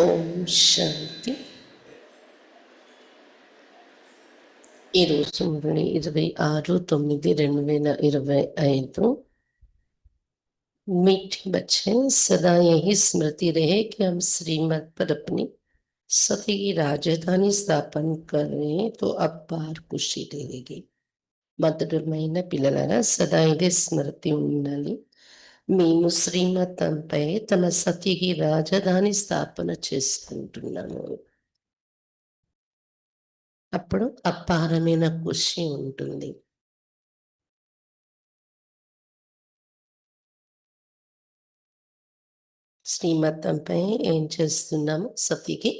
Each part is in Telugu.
ఓం శాంతి. ఈరోజు మురళి 26/9/2025. मीठे बच्चे, सदा यही स्मृति रहे कि हम श्रीमत पर अपनी सती की राजधानी स्थापन करें तो अपार खुशी रहेगी. మధురమైన పిల్లలారా, సదా ఇదే స్మృతి ఉండాలి. మేము శ్రీమతంపై తమ సతికి రాజధాని స్థాపన చేసుకుంటున్నాము. అప్పుడు అపారమైన ఖుషి ఉంటుంది. శ్రీమతంపై ఏం చేస్తున్నాము? సతికి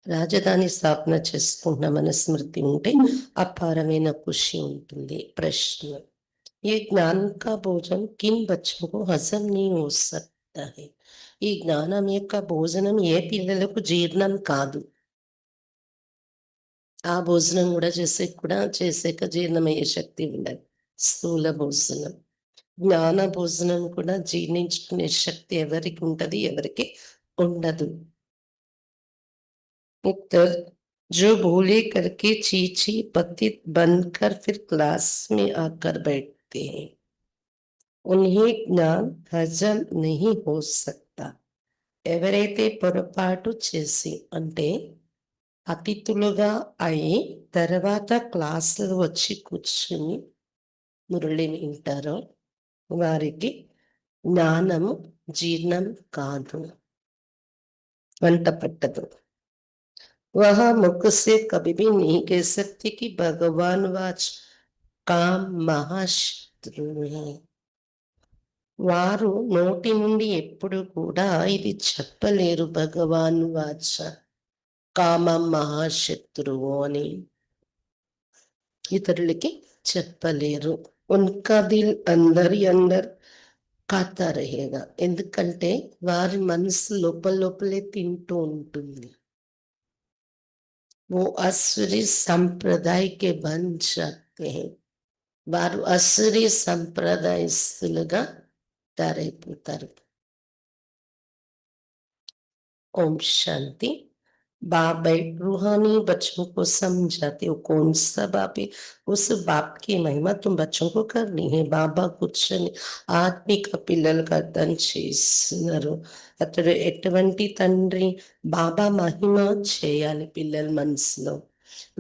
రాజధాని స్థాపన చేసుకుంటున్నామన్న స్మృతి ఉంటే అపారమైన ఖుషి ఉంటుంది. ప్రశ్న: ये ज्ञान का भोजन किन बच्चों को हजम नहीं हो सकता है? ఈ జ్ఞానం యొక్క భోజనం ఏ పిల్లలకు జీర్ణం కాదు. ఆ భోజనం కూడా చేసాక జీర్ణమయ్యే శక్తి ఉండదు. స్థూల భోజనం, జ్ఞాన భోజనం కూడా జీర్ణించుకునే శక్తి ఎవరికి ఉంటది, ఎవరికి ఉండదు. उत्तर: जो भूले करके चीची पतित बनकर फिर क्लास में आकर बैठते हैं, उन्हें ज्ञान हजम नहीं हो सकता. ఎవరైతే పొరపాటు చేసి అంటే అతిథులుగా అయి తర్వాత క్లాసులు వచ్చి కూర్చుని మురళిని వింటారో వారికి జ్ఞానము జీర్ణం కాదు, వంట పట్టదు. वह मुख से कभी भी नहीं कह सकती कि भगवान वाच काम महाशत्रु है. వారు నోటి నుండి ఎప్పుడు కూడా ఇది చెప్పలేరు, భగవాన్ వాచ కామం మహాశత్రువు అని ఇతరులకి చెప్పలేరు. ఉన్కా దిల్ అందరి అందర్ కాతా రహేగా, ఎందుకంటే వారి మనసు లోపలే తింటూ ఉంటుంది. वो असुरी संप्रदाय के बन जाते हैं. వారు అసురీ సంప్రదాయస్తులుగా తయారైపోతారు. ओम शांति. बाप रूहानी बच्चों को समझाते हो. कौन सा बाप है? उस बाप की महिमा तुम बच्चों को करनी है. బాబా కూర్చొని ఆత్మిక పిల్లలుగా అర్థం చేస్తున్నారు. అతడు ఎటువంటి తండ్రి? బాబా మహిమ చేయాలి పిల్లల మనసులో.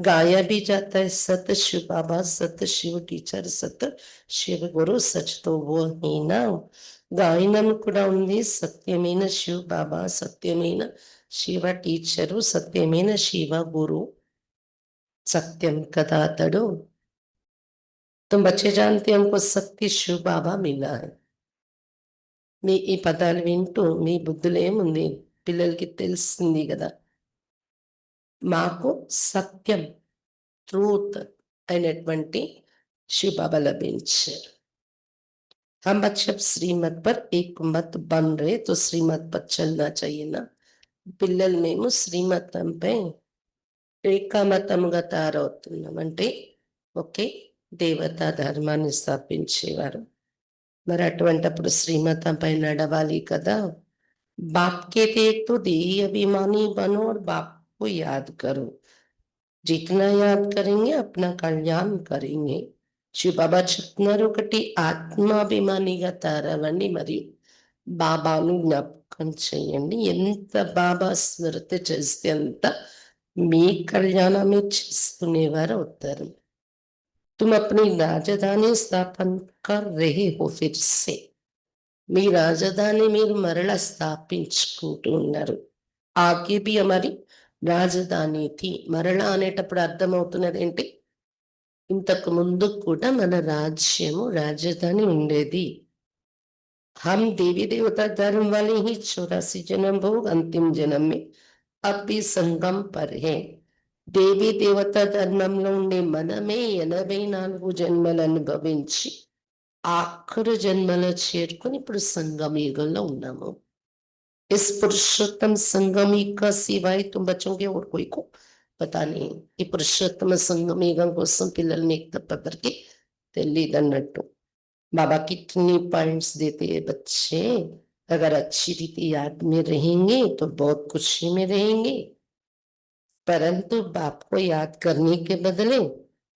गाया भी जाता है सत शिव बाबा, सत शिव टीचर, सत शिव गुरु, सच तो वो ही ना. గాయనం కూడా ఉంది. సత్యమైన శివ బాబా, సత్యమైన శివ టీచరు, సత్యమైన శివ గురు. సత్యం కదా అతడు. तुम बच्चे जानते हैं हमको सत्य शिव बाबा मिला है. మీ ఈ పదాలు వింటూ మీ బుద్ధులు ఏముంది? పిల్లలకి తెలిసింది కదా, మాకు సత్యం ట్రూత్ అయినటువంటి శివ బాబా లభించారు. हम बच्चे अब श्रीमत पर एक मत बन रहे तो श्रीमत पर चलना चाहिए ना. పిల్లలు మేము శ్రీమతంపై ఏకమతముగా తయారవుతున్నాం అంటే ఒకే దేవతా ధర్మాన్ని స్థాపించేవారు. మరి అటువంటిప్పుడు శ్రీమతంపై నడవాలి కదా. बाप कहते एक तो देही अभिमानी बनो और बाप को याद करो. जितना याद करेंगे अपना कल्याण करेंगे. శివ బాబా చెప్తున్నారు, ఒకటి ఆత్మాభిమానిగా తయారవ్వండి, మరియు బాబాను జ్ఞాపకం చేయండి. ఎంత బాబా స్మృతి చేస్తే అంత మీ కళ్యాణమే చేసుకునేవారు అవుతారు. तुम अपनी राजधानी स्थापन कर रहे हो फिर से. మీ రాజధాని మీరు మరలా స్థాపించుకుంటూ ఉన్నారు. ఆగే బి హమారి రాజధాని థీ. మరలా అనేటప్పుడు అర్థమవుతున్నది ఏంటి? ఇంతకు ముందు కూడా మన రాజ్యము రాజధాని ఉండేది. हम देवी देवता धर्म वाले ही 84 जन्म भोग अंतिम जन्म में अब भी संगम पर है. దేవీ దేవత ధర్మంలో ఉండే మనమే 84 జన్మలు అనుభవించి ఆఖరు జన్మలో చేరుకొని ఇప్పుడు సంగమ యుగంలో ఉన్నాము. इस पुरुषोत्तम संगम युग का सिवाय तुम बच्चों के और कोई को पता नहीं. ఈ పురుషోత్తమ సంగమ యుగం కోసం పిల్లల్ని మీకు తప్పదరికి తెలియదన్నట్టు. बाबा कितनी पॉइंट्स देते हैं बच्चे. अगर अच्छी रीति याद में रहेंगे तो बहुत खुशी में रहेंगे, परंतु बाप को याद करने के बदले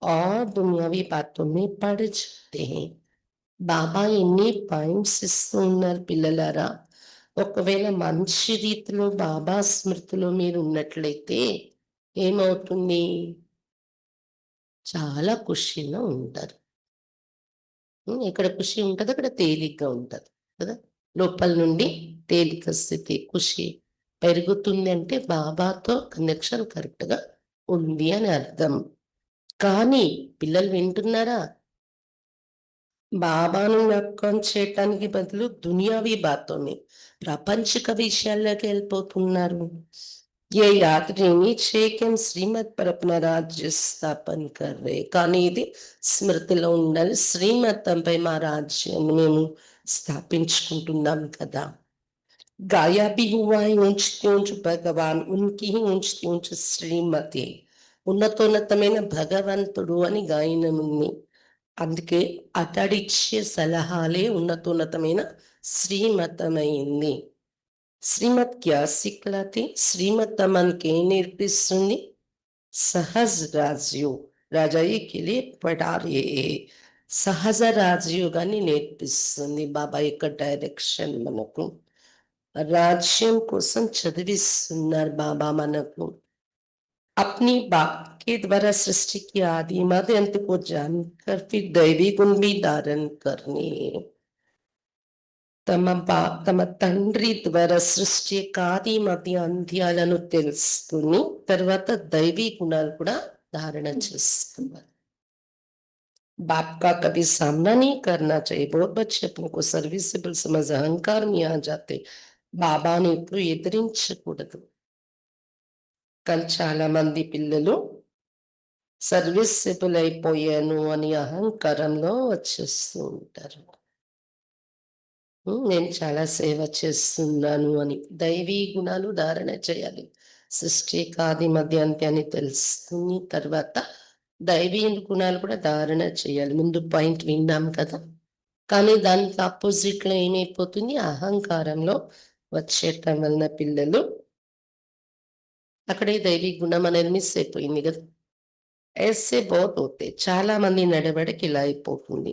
और दुनियावी बातों में पड़ जाते हैं. బాబా ఎన్ని పాయింట్స్ ఇస్తూ ఉన్నారు పిల్లలారా. ఒకవేళ మంచి రీతిలో బాబా స్మృతిలో మీరు ఉన్నట్లయితే ఏమవుతుంది? చాలా ఖుషీగా ఉంటారు. ఎక్కడ ఖుషి ఉంటదో అక్కడ తేలిగ్గా ఉంటది కదా! లోపల నుండి తేలిక స్థితి, ఖుషి పెరుగుతుంది అంటే బాబాతో కనెక్షన్ కరెక్ట్‌గా ఉంది అని అర్థం. కానీ పిల్లలు వింటున్నారా? బాబాను జ్ఞాపకం చేయటానికి బదులు దునియావి బాతోని ప్రాపంచిక విషయాల్లోకి వెళ్ళిపోతున్నారు. ఏ యాత్రిని చేకేం శ్రీమత్ पर अपना राज्य स्थापन कर रहे. కానీ ఇది స్మృతిలో ఉండాలి. శ్రీమతంపై మా రాజ్యాన్ని మేము స్థాపించుకుంటున్నాం కదా. गाया भी हुआ है ऊंचती ऊंच భగవాన్ ఉనికి ही ऊंचती ऊंच శ్రీమతి. ఉన్నతోన్నతమైన భగవంతుడు అని గాయనం ఉంది. అందుకే అతడిచ్చే సలహాలే ఉన్నతోన్నతమైన శ్రీమతమైంది. శ్రీమత్ క్యా సిక్లాతే? శ్రీమతం మనకి ఏం నేర్పిస్తుంది? సహజ్ రాజ్యో రాజాయికి పడారే. సహజ రాజయోగాన్ని నేర్పిస్తుంది బాబా యొక్క డైరెక్షన్ మనకు. రాజ్యం కోసం చదివిస్తున్నారు బాబా మనకు. अपनी बाप के द्वारा सृष्टि की आदि मध्य अंत को जानकर फिर दैवी गुण भी धारण करने. తమ తండ్రి ద్వారా సృష్టి యొక్క ఆది మధ్య అంత్యాలను తెలుసుకుని తర్వాత దైవీ గుణాలు కూడా ధారణ చేసుకోవాలి. बाप का कभी सामना नहीं करना चाहिए. बहुत बच्चे अपने को सर्विसेबल समझ अहंकार में आ जाते. బాబాను ఎప్పుడు ఎదిరించకూడదు. కానీ చాలా మంది పిల్లలు సర్వీసెబుల్ అయిపోయాను అని అహంకారంలో వచ్చేస్తూ ఉంటారు. నేను చాలా సేవ చేస్తున్నాను అని. దైవీ గుణాలు ధారణ చేయాలి. సృష్టి ఆది మధ్య అంత్యాన్ని తెలుసుకుని తర్వాత దైవీ గుణాలు కూడా ధారణ చేయాలి. ముందు పాయింట్ విన్నాం కదా. కానీ దానికి ఆపోజిట్ లో ఏమైపోతుంది? అహంకారంలో వచ్చేయటం వలన పిల్లలు అక్కడే దైవీ గుణం అనేది మిస్ అయిపోయింది కదా. ऐसे बहुत होते. చాలా మంది నడవడికి ఇలా అయిపోతుంది.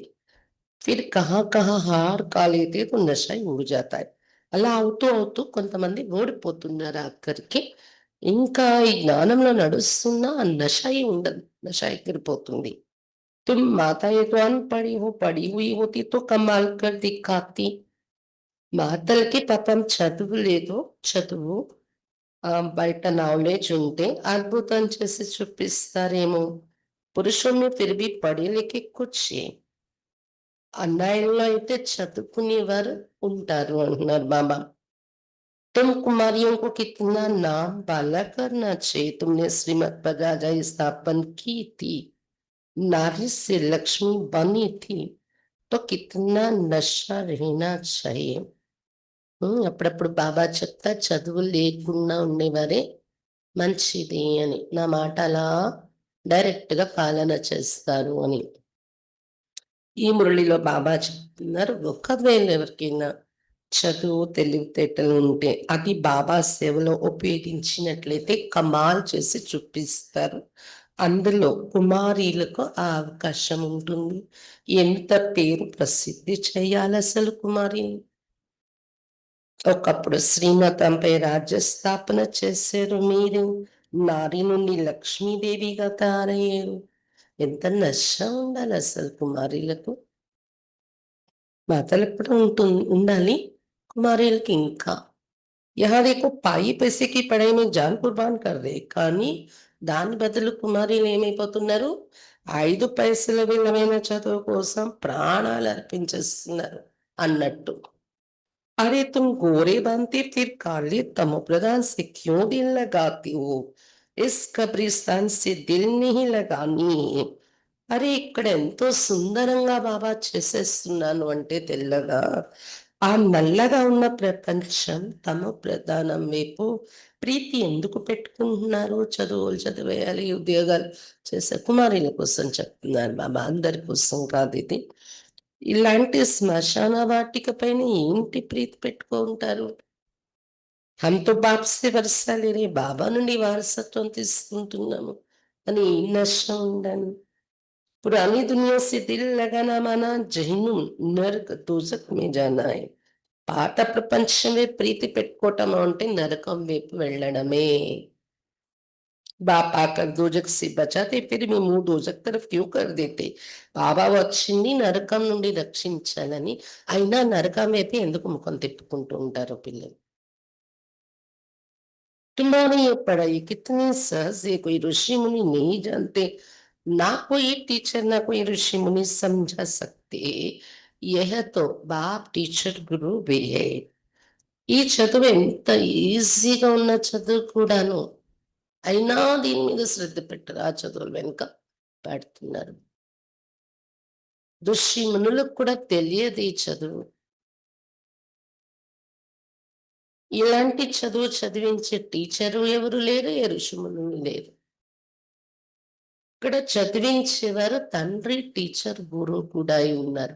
फिर कहाँ कहाँ हार का लेते तो नशा ही उड़ जाता है. అలా అవుతూ అవుతూ కొంతమంది ఓడిపోతున్నారు ఆఖరికి. ఇంకా ఈ జ్ఞానంలో నడుస్తున్నా ఆ నష ఉండదు. నష ఎగిరిపోతుంది. तुम माता ये तो अनपढ़ी हो, पढ़ी हुई होती तो कमाल कर दिखाती. మాతలకి పాపం చదువు లేదు. చదువు బయట నాలెడ్జ్ ఉంటే అద్భుతం చేసి చూపిస్తారేమో. పురుషులు में फिर भी पढ़े लिखे कुछ అన్యాయంలో అయితే చదువుకునేవారు ఉంటారు అంటున్నారు బాబా. तुम कुमारियों को कितना नाम बाला करना चाहिए. तुमने श्रीमत पर राजा स्थापन की थी, नारी से लक्ष्मी बनी थी, तो कितना नशा रहना चाहिए. అప్పుడప్పుడు బాబా చెప్తా చదువు లేకుండా ఉండేవారే మంచిది అని. నా మాట అలా డైరెక్ట్ గా పాలన చేస్తారు అని. ఈ మురళిలో బాబా చెప్తున్నారు, ఒకవేళ ఎవరికైనా చదువు తెలివితేటలు ఉంటే అది బాబా సేవలో ఉపయోగించినట్లయితే కమాల్ చేసి చూపిస్తారు. అందులో కుమారీలకు ఆ అవకాశం ఉంటుంది. ఎంత పేరు ప్రసిద్ధి చేయాలి అసలు కుమారిని. ఒకప్పుడు శ్రీమతంపై రాజ్య స్థాపన చేశారు మీరు. నారి నుండి లక్ష్మీదేవిగా తయారయ్యారు. ఎంత నష్టం ఉండాలి అసలు కుమారీలకు. మాతలకు కూడా ఉండాలి, కుమారీలకి ఇంకా. यहाँ देखो పాయి पैसे పడై में जान कुर्बान कर रहे. కానీ దాని బదులు కుమారీలు ఏమైపోతున్నారు? 5 పైసల విలువైన చదువు కోసం ప్రాణాలు అర్పించేస్తున్నారు అన్నట్టు. अरे तुम गोरे बनते फिर काले तमोप्रधान से क्यों दिल लगाती हो. इस कब्रिस्तान से दिल नहीं लगानी. అరే ఇక్కడ ఎంతో సుందరంగా బాబా చేసేస్తున్నాను అంటే తెల్లగా, ఆ నల్లగా ఉన్న ప్రపంచం తమ ప్రధానం వైపు ప్రీతి ఎందుకు పెట్టుకుంటున్నారు? చదువులు చదివేయాలి, ఉద్యోగాలు చేసే కుమారుల కోసం చెప్తున్నారు బాబా, అందరి కోసం కాదు ఇది. ఇలాంటి శ్మశాన వాటిక పైన ఏంటి ప్రీతి పెట్టుకుంటారు? हम तो बाप से वर्षा ले रहे, బాబా నుండి వారసత్వం తీసుకుంటున్నాము అని ఈ నశ ఉందని. पुरानी दुनिया से दिल लगाना माना जहन्नुम नरक दोजक में जाना है. పాత ప్రపంచమే ప్రీతి పెట్టుకోవటం అంటే నరకం వైపు వెళ్ళడమే. बाप आकर दोजक से बचाते, फिर भी मुंह दोजक तरफ क्यों कर देते? బాబా వచ్చింది నరకం నుండి రక్షించాలని, అయినా నరకం వైపు ఎందుకు ముఖం తిప్పుకుంటూ ఉంటారు పిల్లలు? तुम्हारी ये पढ़ाई कितनी सहज है, कोई ऋषि मुनि नहीं जानते, ना कोई टीचर ना कोई ऋषि मुनि समझा सकते. यह तो बाप టీచర్ గురువు వేయే. ఈ చదువు ఎంత ఈజీగా ఉన్న చదువు కూడాను, అయినా దీని మీద శ్రద్ధ పెట్టరు, ఆ చదువుల వెనుక పెడుతున్నారు. ఋషి మునులకు కూడా తెలియదు ఈ చదువు. ఇలాంటి చదువు చదివించే టీచరు ఎవరు లేరు, ఏ ఋషి మునులు లేరు. ఇక్కడ చదివించేవారు తండ్రి, టీచర్, గురువు కూడా అయి ఉన్నారు,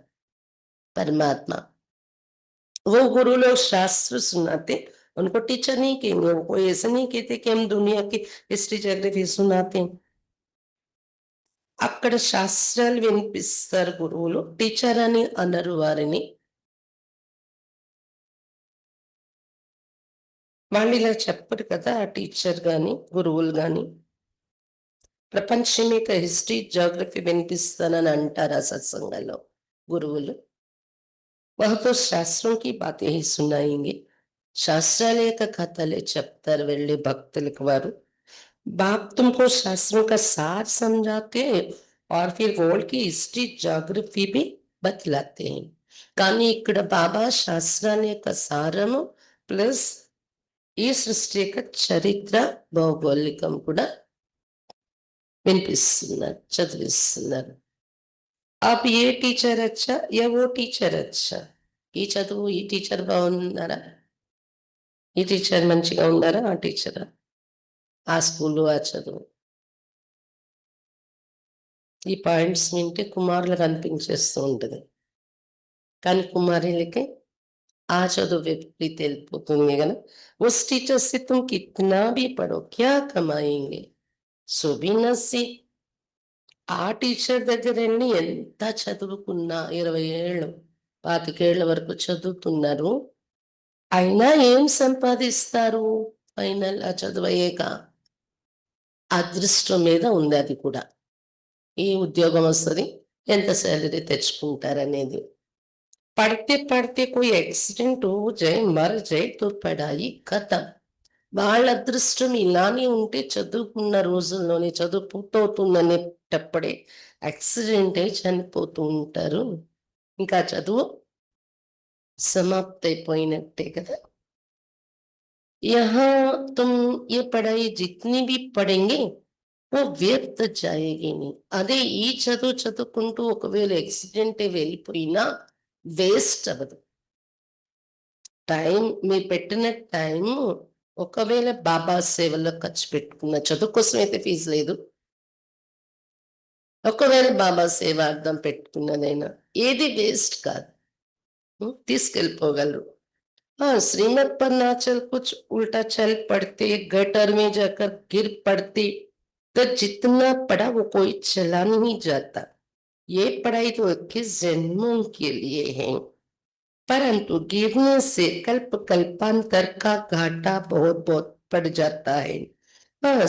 परमात्मा. वो गुरु लोग शास्त्र सुनाते, उनको टीचर नहीं कहेंगे, वो कोई ऐसा नहीं कहते कि हम दुनिया की हिस्ट्री जोग्रफी सुनाते हैं. అక్కడ శాస్త్రాలు వినిపిస్తారు గురువులు, టీచర్ అని అనరు వారిని. వాళ్ళు ఇలా చెప్పరు కదా, ఆ టీచర్ గాని గురువులు గాని. ప్రపంచం యొక్క హిస్టరీ జాగ్రఫీ వినిపిస్తానని అంటారు ఆ సత్సంగాల్లో గురువులు. वह तो शास्त्रों की बातें ही सुनाएंगे, శాస్త్రాల యొక్క కథలే చెప్తారు వెళ్ళి భక్తులకు వారు. बाप तुमको शास्त्रों का सार समझाते हैं और फिर वर्ल्ड की हिस्ट्री జాగ్రఫీ भी बतलाते हैं. కానీ ఇక్కడ బాబా శాస్త్రాల యొక్క సారము ప్లస్ ఈ సృష్టి యొక్క చరిత్ర భౌగోళికం కూడా వినిపిస్తున్నారు, చదివిస్తున్నారు. आप ये टीचर अच्छा या वो టీచర్ अच्छा, ఈ చదువు ఈ టీచర్ బాగున్నారా, ఈ టీచర్ మంచిగా ఉన్నారా, ఆ టీచర్, ఆ స్కూలు, ఆ చదువు. ఈ పాయింట్స్ వింటే కుమారులకు అనిపించేస్తూ ఉంటుంది, కానీ కుమారులకి ఆ చదువు వ్యక్తి తెలిపోతుంది కదా. उस टीचर से तुम कितना भी पढ़ो क्या कमाएंगे, सो भी नसीब. ఆ టీచర్ దగ్గర వెళ్ళి ఎంత చదువుకున్నా, 20 ఏళ్ళు 25 ఏళ్ల వరకు చదువుతున్నారు, అయినా ఏం సంపాదిస్తారు? ఫైనల్ ఆ చదువు అయ్యాక అదృష్టం మీద ఉంది అది కూడా. ఏ ఉద్యోగం వస్తుంది, ఎంత శాలరీ తెచ్చుకుంటారనేది. పడితే పడితే కోయి యాక్సిడెంట్ జై మర్ జై తో పడాయి ఖతం. వాళ్ళ అదృష్టం ఇలానే ఉంటే చదువుకున్న రోజుల్లోనే, చదువు పూర్తవుతుందనేటప్పుడే యాక్సిడెంట్ అయి చనిపోతూ ఉంటారు. ఇంకా చదువు సమాప్తి అయిపోయినట్టే కదా. यहाँ तुम ये पढ़ाई जितनी भी पढ़ेंगे वो వ్యర్థ जाएगी नहीं. అదే ఈ చదువు చదువుకుంటూ ఒకవేళ యాక్సిడెంట్ వెళ్ళిపోయినా వేస్ట్ అవ్వదు. టైం మీరు పెట్టిన టైం ఒకవేళ బాబా సేవలో ఖర్చు పెట్టుకున్న, చదువు కోసం అయితే ఫీజు లేదు, ఒకవేళ బాబా సేవార్థం పెట్టుకున్నదైనా ఏది వేస్ట్ కాదు, తీసుకెళ్ళిపోగలరు. श्रीमत पर ना चल कुछ उल्टा चल पड़ते, गटर में जाकर गिर पड़ते, तो जितना पढ़ा वो कोई चला नहीं जाता. ये पढ़ाई तो 21 जन्मों के लिए है, परंतु गिरने से कल्प कल्पांतर का घाटा बहुत बहुत पड़ जाता है.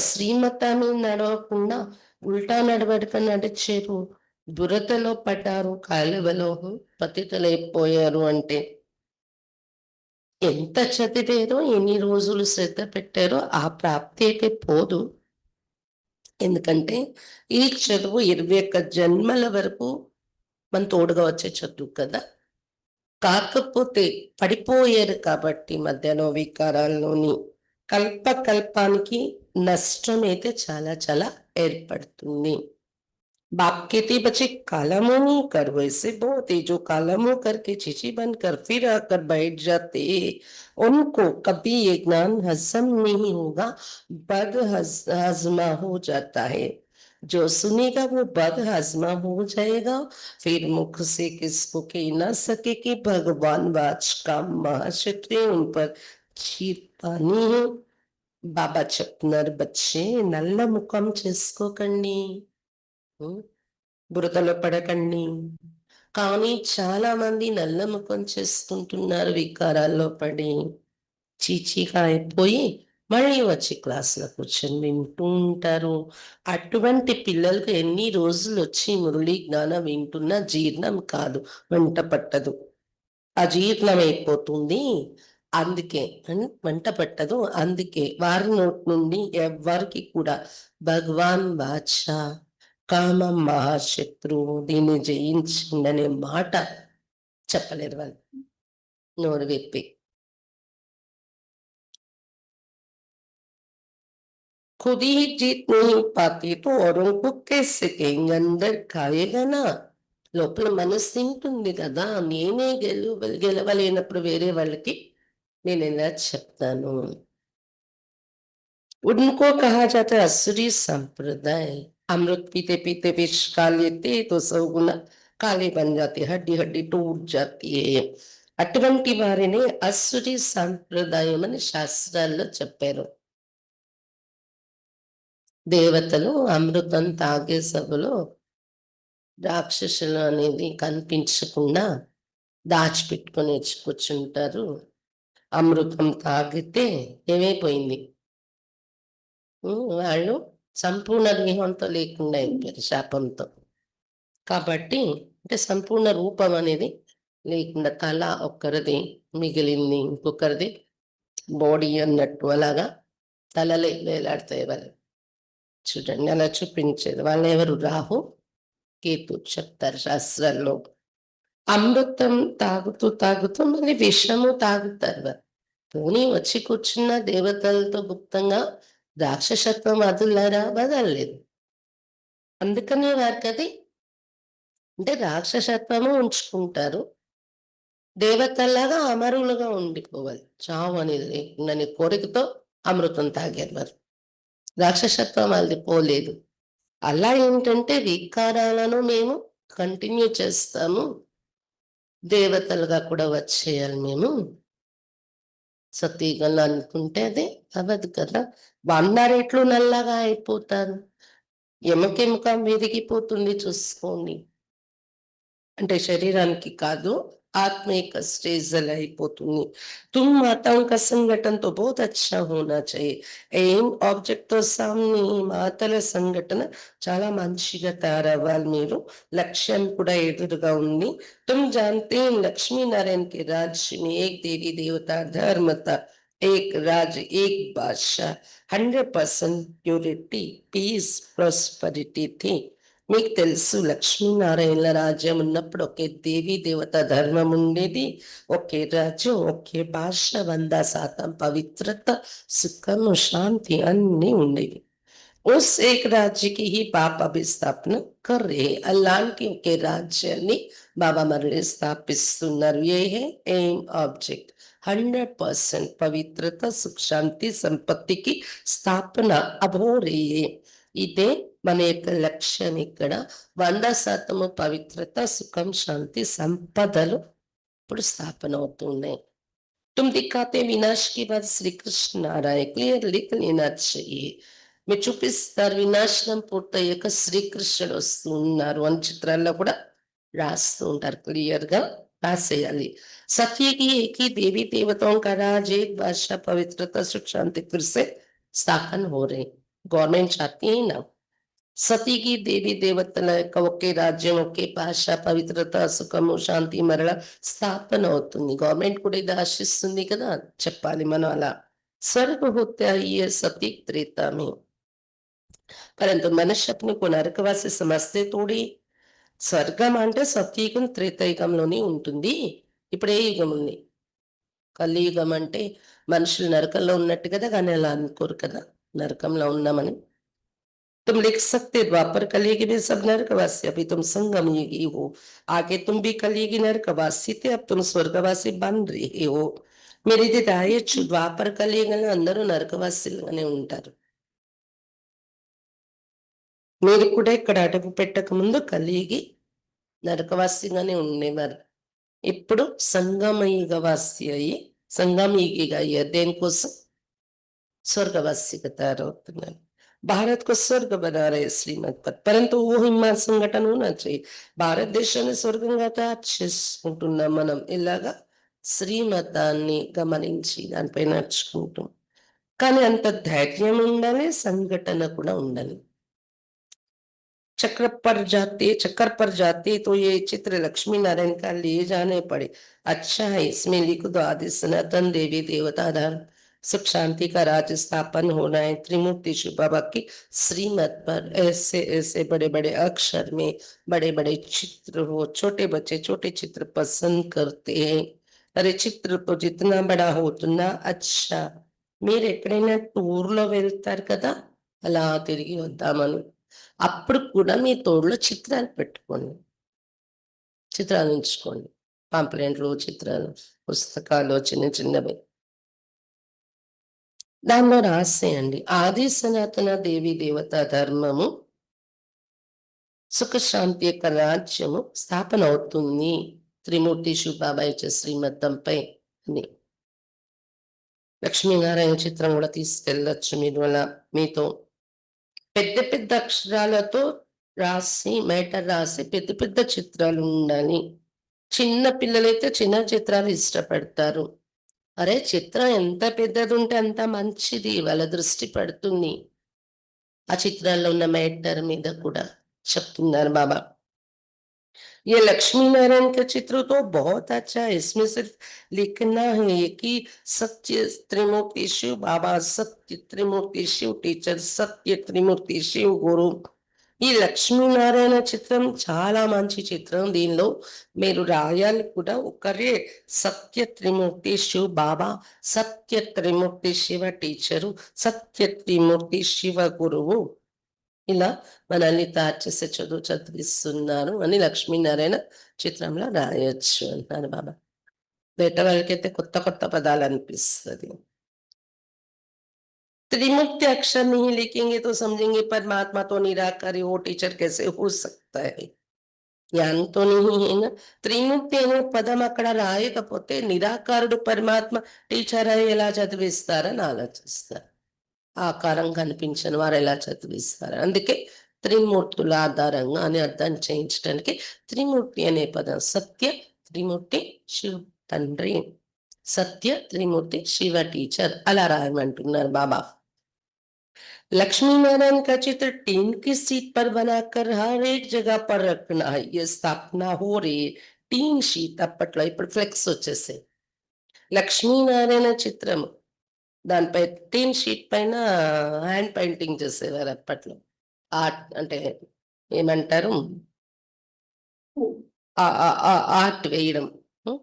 శ్రీమతాన్ని నడవకుండా ఉల్టా నడవడక నడిచేరు, దురదలో పడ్డారు, కాలువలో పతితులైపోయారు అంటే ఎంత చదివారో, ఎన్ని రోజులు శ్రద్ధ పెట్టారో ఆ ప్రాప్తి అయితే పోదు. ఎందుకంటే ఈ చదువు 21 జన్మల వరకు మన తోడుగా వచ్చే చదువు కదా. కాకపోతే పడిపోయారు కాబట్టి మధ్యలో వికారాల్లోని కల్పానికి నష్టం అయితే చాలా చాలా ఏర్పడుతుంది. बाप कहते बच्चे कालमो नहीं कर, वैसे बहुत है जो कालमो करके चिची बनकर फिर आकर बैठ जाते, उनको कभी ये ज्ञान हजम नहीं होगा, बद हजमा हो जाता है. जो सुनेगा वो बदहजमा हो जाएगा, फिर मुख से किसको कह ना सके कि भगवान वाच का महाशक्ति उन पर चीर पानी है. బాబా చెప్తున్నారు, బచ్చే నల్ల ముఖం చేసుకోకండి, ఉం? బురదలో పడకండి. కానీ చాలా మంది నల్ల ముఖం చేసుకుంటున్నారు వికారాల్లో పడి, చీచీగా అయిపోయి మళ్ళీ వచ్చి క్లాసులో కూర్చొని వింటూ ఉంటారు. అటువంటి పిల్లలకు ఎన్ని రోజులు వచ్చి మురళీ జ్ఞానం వింటున్నా జీర్ణం కాదు, వెంట పట్టదు, అజీర్ణమైపోతుంది. అందుకే వెంట పట్టదు. అందుకే వారి నోటి నుండి ఎవ్వరికి కూడా భగవాన్ వాచ కామం మహాశత్రువు, దీన్ని జయించండి అనే మాట చెప్పలేరు వాళ్ళు నోరు విప్పి. खुद ही जीत नहीं पाती तो औरों को कैसे कहेंगे, अंदर కావేగా నా, లోపల మనసు తింటుంది కదా, నేనే గెలవలేనప్పుడు వేరే వాళ్ళకి నేను ఎలా చెప్తాను. उनको कहा जाता है असुरी संप्रदाय. अमृत पीते पीते विष खा लेते तो सौगुना काले बन जाते, हड्डी हड्डी टूट जाती है. అటువంటి వారిని అసురి సంప్రదాయం అని శాస్త్రాల్లో చెప్పారు. దేవతలు అమృతం తాగే సభలో రాక్షసులు అనేది కనిపించకుండా దాచిపెట్టుకొని కూర్చుంటారు. అమృతం తాగితే ఏమైపోయింది, వాళ్ళు సంపూర్ణ దేహంతో లేకుండా అయిపోయారు శాపంతో. కాబట్టి అంటే సంపూర్ణ రూపం అనేది లేకుండా తల ఒక్కరిది మిగిలింది, ఇంకొకరిది బాడీ అన్నట్టు అలాగా తలలే వేలాడతాయి వాళ్ళు. చూడండి అలా చూపించేది. వాళ్ళు ఎవరు, రాహు కేతు చెప్తారు శాస్త్రాల్లో. అమృతం తాగుతూ తాగుతూ మళ్ళీ విషము తాగుతారు వారు. పోనీ వచ్చి కూర్చున్న దేవతలతో గుప్తంగా రాక్షసత్వం వదులారా, వదలలేదు. అందుకనే వారికి అది అంటే రాక్షసత్వము ఉంచుకుంటారు, దేవతల్లాగా అమరులుగా ఉండిపోవాలి, చావు అనేది లేకుండానే కోరికతో అమృతం తాగారు వారు. రాక్షసత్వం వాళ్ళది పోలేదు. అలా ఏంటంటే వికారాలను మేము కంటిన్యూ చేస్తాము, దేవతలుగా కూడా వచ్చేయాలి మేము, సతీగలు అనుకుంటే అది అవ్వదు కదా. 100 రెట్లు నల్లగా అయిపోతారు, ఎముకెముక విరిగిపోతుంది చూసుకోండి. అంటే శరీరానికి కాదు, आत्मिक स्टेज అయిపోతుంది. तुम माताओं का संगठन तो बहुत अच्छा होना चाहिए. एम ऑब्जेक्ट तो सामने మాతల సంఘటన చాలా మంచిగా తయారవ్వాలి మీరు, లక్ష్యం కూడా ఎదురుగా ఉంది. तुम जानते हैं लक्ष्मी नारायण के राज्य में एक देवी देवता धर्मता एक राज एक बादशाह 100% प्योरिटी पीस प्रॉस्पेरिटी थी. మీకు తెలుసు లక్ష్మీనారాయణల రాజ్యం ఉన్నప్పుడు ఒకే దేవి దేవత ధర్మం ఉండేది, ఒకే రాజ్యం, ఒకే భాష, 100% పవిత్రత, సుఖము, శాంతి అన్నీ ఉండేవి. उस एक राज्य की ही बाप अभी स्थापना कर रहे हैं. అలాంటి ఒకే రాజ్యాన్ని బాబా మరలి స్థాపిస్తున్నారు. ఏ హే ఎయిమ్ ఆబ్జెక్ట్ 100% పవిత్రత, సుఖ, శాంతి, సంపత్తికి స్థాపన अब हो रही है. ఇదే మన యొక్క లక్ష్యం. ఇక్కడ 100% పవిత్రత, సుఖం, శాంతి, సంపదలు ఇప్పుడు స్థాపన అవుతున్నాయి. तुम दिखाते विनाश के बाद श्री कृष्ण नारायण क्लियर लिख लेना चाहिए. మీరు చూపిస్తారు వినాశనం పూర్తయ్యాక శ్రీకృష్ణుడు వస్తున్నారు అని చిత్రాల్లో కూడా రాస్తూ ఉంటారు, క్లియర్ గా రాసేయాలి. सत्य की एक ही देवी देवताओं का राज एक भाषा पवित्रता सुख शांति फिर से स्थापन हो रहे. गवर्नमेंट चाहती है ना సతీ की దేవి దేవతల యొక్క ఒకే రాజ్యం, ఒకే భాష, పవిత్రత, సుఖము, శాంతి మరల స్థాపన అవుతుంది. గవర్నమెంట్ కూడా ఇది ఆశిస్తుంది కదా, చెప్పాలి మనం అలా. స్వర్గ होता है ये सती त्रेता में, परंतु मनुष्य अपने को నరకవాసి సమస్తే తోడి. స్వర్గం అంటే సత్యయుగం త్రేతాయుగంలోనే ఉంటుంది. ఇప్పుడు ఏ యుగం ఉంది, కలియుగం. అంటే మనుషులు నరకంలో ఉన్నట్టు కదా, కానీ అలా అనుకోరు కదా నరకంలో ఉన్నామని. तुम लिख सकते द्वापर कलयुग में सब नरकवासी, अभी तुम संगम युगी हो, आगे तुम भी कलयुगी नरकवासी थे, अब तुम स्वर्गवासी बन रहे हो. మీరు ఇది రాయొచ్చు, ద్వాపర కలియుగంలో అందరూ నరకవాసులుగానే ఉంటారు. మీరు కూడా ఇక్కడ అడుగు పెట్టక ముందు కలిగి నరకవాసిగానే ఉండేవారు. ఇప్పుడు సంగమయుగవాసి అయ్యి సంగమయుగిగా అయ్యారు. దేనికోసం? स्वर्गवासी का तैयार भारत को स्वर्ग बना रहे श्रीमद पर परंतु वो हिम्मत संगठन होना चाहिए భారతదేశాన్ని స్వర్గంగా తయారు చేసుకుంటున్నాం మనం ఇలాగా శ్రీమతాన్ని గమనించి దానిపై నడుచుకుంటాం కానీ అంత ధైర్యం ఉండాలి సంఘటన కూడా ఉండాలి चक्कर पर जाते तो ये चित्र लक्ष्मी नारायण का ले जाने पड़े अच्छा है इसमें लिख दो आदि सनातन देवी देवता धर्म सुख शांति का राज्य स्थापन होना है त्रिमूर्ति शिव बाबा की श्रीमत पर ऐसे ऐसे बड़े बड़े अक्षर में बड़े बड़े चित्र हो छोटे बच्चे छोटे चित्र पसंद करते हैं अरे चित्र तो जितना बड़ा हो उतना अच्छा మీరు ఎక్కడైనా టూర్లో వెళ్తారు కదా అలా తిరిగి వద్దామని అప్పుడు కూడా మీ తోడులో చిత్రాలు పెట్టుకోండి చిత్రాలు ఉంచుకోండి పాంప్లెంట్లు చిత్రాలు పుస్తకాలు చిన్న చిన్నవి దానిలో రాసేయండి ఆది సనాతన దేవి దేవత ధర్మము సుఖ శాంతి యొక్క రాజ్యము స్థాపన అవుతుంది త్రిమూర్తి శివబాబాయ్ శ్రీమతంపై అని లక్ష్మీనారాయణ చిత్రం కూడా తీసుకెళ్ళచ్చు మీరు అలా మీతో పెద్ద పెద్ద అక్షరాలతో రాసి మేటర్ రాసి పెద్ద పెద్ద చిత్రాలు ఉండాలి చిన్న పిల్లలైతే చిన్న చిత్రాలు ఇష్టపడతారు అరే చిత్రం ఎంత పెద్దది ఉంటే అంత మంచిది వాళ్ళ దృష్టి పడుతుంది ఆ చిత్రాల్లో ఉన్న మేటర్ మీద కూడా చెప్తున్నారు బాబా ये लक्ष्मी नारायण का चित्र तो बहुत अच्छा है इसमें सिर्फ लिखना है कि सत्य त्रिमूर्ति शिव बाबा सत्य त्रिमूर्ति शिव टीचर सत्य त्रिमूर्ति शिव गुरु ఈ లక్ష్మీనారాయణ చిత్రం చాలా మంచి చిత్రం దీనిలో మీరు రాయాలి కూడా ఒకరే సత్య త్రిమూర్తి శివ బాబా సత్య త్రిమూర్తి శివ టీచరు సత్య త్రిమూర్తి శివ గురువు ఇలా మనల్ని తయారు చేసే చదువు చదివిస్తున్నారు అని లక్ష్మీనారాయణ చిత్రంలో రాయొచ్చు అంటారు బాబా బయట వాళ్ళకైతే కొత్త కొత్త పదాలు అనిపిస్తుంది त्रिमुक्त अक्षर नहीं लिखेंगे तो समझेंगे परमात्मा तो निराकारी वो टीचर कैसे हो सकता है ज्ञान तो नहीं है ना त्रिमुक्ति అనే పదం అక్కడ రాయకపోతే నిరాకారుడు పరమాత్మ టీచర్ అయి ఎలా చదివిస్తారని ఆలోచిస్తారు ఆకారం కనిపించని వారు ఎలా చదివిస్తారు అందుకే త్రిమూర్తుల ఆధారంగా అని అర్థం చేయించడానికి త్రిమూర్తి అనే పదం సత్య త్రిమూర్తి శివ తండ్రి సత్య త్రిమూర్తి శివ టీచర్ అలా రాయమంటున్నారు బాబా लक्ष्मी नारायण का चित्र टीन की सीट पर बनाकर हर एक जगह पर रखना है ये स्थापना हो रही है टीन शीट అప్పట్లో ఇప్పుడు ఫ్లెక్స్ వచ్చేసాయి లక్ష్మీనారాయణ చిత్రం దానిపై టీన్ షీట్ పైన హ్యాండ్ పెయింటింగ్ చేసేవారు అప్పట్లో ఆర్ట్ అంటే ఏమంటారు ఆర్ట్ వేయడం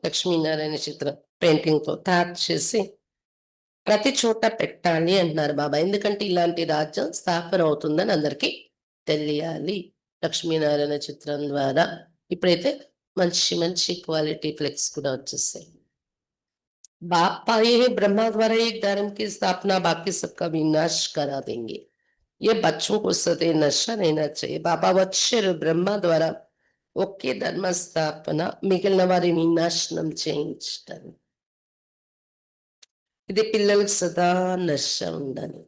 లక్ష్మీనారాయణ చిత్రం పెయింటింగ్ తో తయారు చేసి ప్రతి చోట పెట్టాలి అంటున్నారు బాబా ఎందుకంటే ఇలాంటి రాజ్యం స్థాపన అవుతుందని అందరికీ తెలియాలి లక్ష్మీనారాయణ చిత్రం ద్వారా ఇప్పుడైతే మంచి మంచి క్వాలిటీ ఫ్లెక్స్ కూడా వచ్చేసాయి बाप पाए हैं ब्रह्मा द्वारा एक धर्म की स्थापना बाकी सबका विनाश करा देंगे ये बच्चों को सदैव नशा रहना चाहिए बाबा वत्सर ब्रह्मा द्वारा ఒకే ధర్మ స్థాపన మిగిలిన వారి వినాశనం చేయించడం ఇది పిల్లలకు సదా నశ ఉండాలి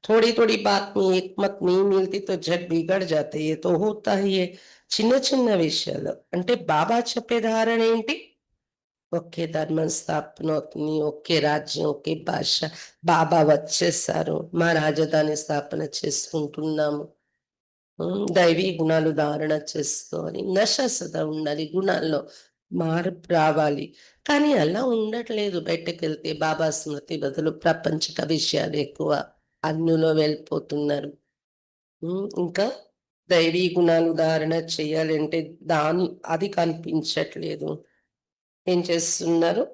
थोड़ी थोड़ी बात में एक मत नहीं मिलती तो झट बिगड़ जाते ये तो होता ही है చిన్న చిన్న విషయాలు అంటే బాబా చెప్పే ధారణ ఏంటి ఒకే ధర్మం స్థాపన అవుతుంది ఒకే రాజ్యం ఒకే భాష బాబా వచ్చేసారు మా రాజధాని స్థాపన చేసుకుంటున్నాము దైవీ గుణాలు ధారణ చేసుకోవాలి నశ సదా ఉండాలి గుణాల్లో మార్పు రావాలి కానీ అలా ఉండట్లేదు బయటకు వెళ్తే బాబా స్మృతి బదులు ప్రపంచక విషయాలు ఎక్కువ అన్నులో వెళ్ళిపోతున్నారు ఇంకా దైవీ గుణాలు ధారణ చేయాలంటే అది కనిపించట్లేదు ఏం చేస్తున్నారు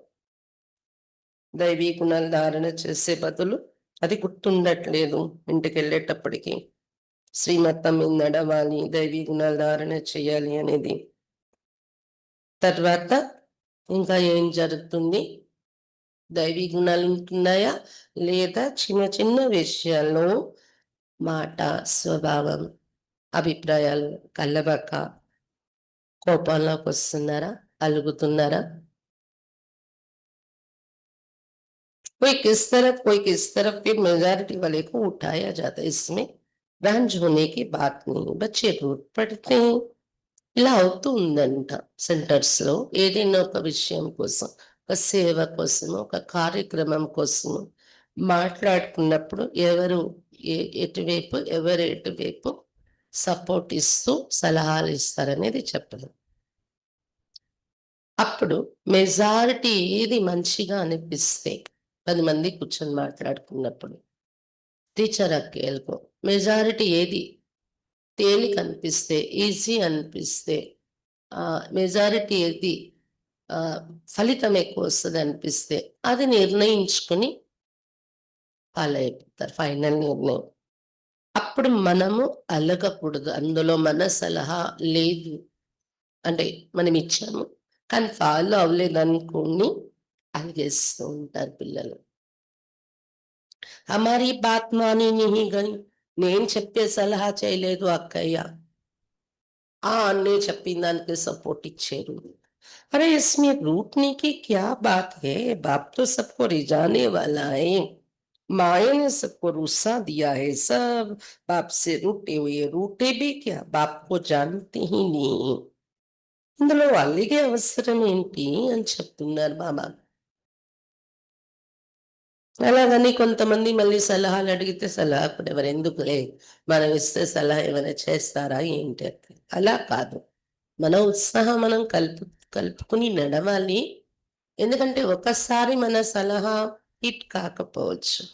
దైవీ గుణాలు ధారణ చేసే బదులు అది గుర్తుండట్లేదు ఇంటికి వెళ్ళేటప్పటికి శ్రీమతం మీద నడవాలి దైవీ గుణాలు ధారణ చేయాలి అనేది తర్వాత ఇంకా ఏం జరుగుతుంది దైవీ గుణాలు ఉంటున్నాయా లేదా చిన్న చిన్న విషయాల్లో మాట స్వభావం అభిప్రాయాలు కళ్ళబాక కోపంలోకి వస్తున్నారా? అలుగుతున్నారా? कोई किस तरफ भी मेजॉरिटी वाले को उठाया जाता है, इसमें रंज होने की बात नहीं। बच्चे रूट पड़ते हैं। ఇలా అవుతుందంట సెంటర్స్ లో ఏదైనా ఒక విషయం కోసం, ఒక సేవ కోసము, ఒక కార్యక్రమం కోసము మాట్లాడుకున్నప్పుడు ఎవరు ఎటువైపు సపోర్ట్ ఇస్తూ సలహాలు ఇస్తారనేది చెప్పదు. అప్పుడు మెజారిటీ ఏది మంచిగా అనిపిస్తే 10 మంది కూర్చొని మాట్లాడుకున్నప్పుడు టీచర్ అక్కేలకు మెజారిటీ ఏది తేలిక అనిపిస్తే, ఈజీ అనిపిస్తే, మెజారిటీ ఏది ఫలితం ఎక్కువ వస్తుంది అనిపిస్తే అది నిర్ణయించుకుని ఫాలో అయిపోతారు. ఫైనల్ నిర్ణయం. అప్పుడు మనము అలగకూడదు. అందులో మన సలహా లేదు అంటే మనం ఇచ్చాము కానీ ఫాలో అవ్వలేదనుకోని అలిగేస్తూ ఉంటారు పిల్లలు. హమారీ బాత్ మానీ नहीं गई, నేను చెప్పే సలహా చేయలేదు అక్కయ్య, అన్నీ చెప్పిన దానికి సపోర్ట్ ఇచ్చారు. अरे इसमें रूठने की क्या बात है? बाप तो सबको रिझाने वाला है। माया ने सबको रुस्सा दिया है। सब बाप से रूठे हुए, रूठे भी क्या बाप को जानते ही नहीं। ఇందులో అల్లిగే అవసరం ఏంటి అని చెప్తున్నారు బాబా. అలాగని కొంతమంది మళ్ళీ సలహాలు అడిగితే సలహా కూడా ఎవరు ఎందుకులే, మనం ఇస్తే సలహా ఏమైనా చేస్తారా ఏంటి అంటే అలా కాదు. మన ఉత్సాహం మనం కలుపుకుని నడవాలి. ఎందుకంటే ఒకసారి మన సలహా హిట్ కాకపోవచ్చు,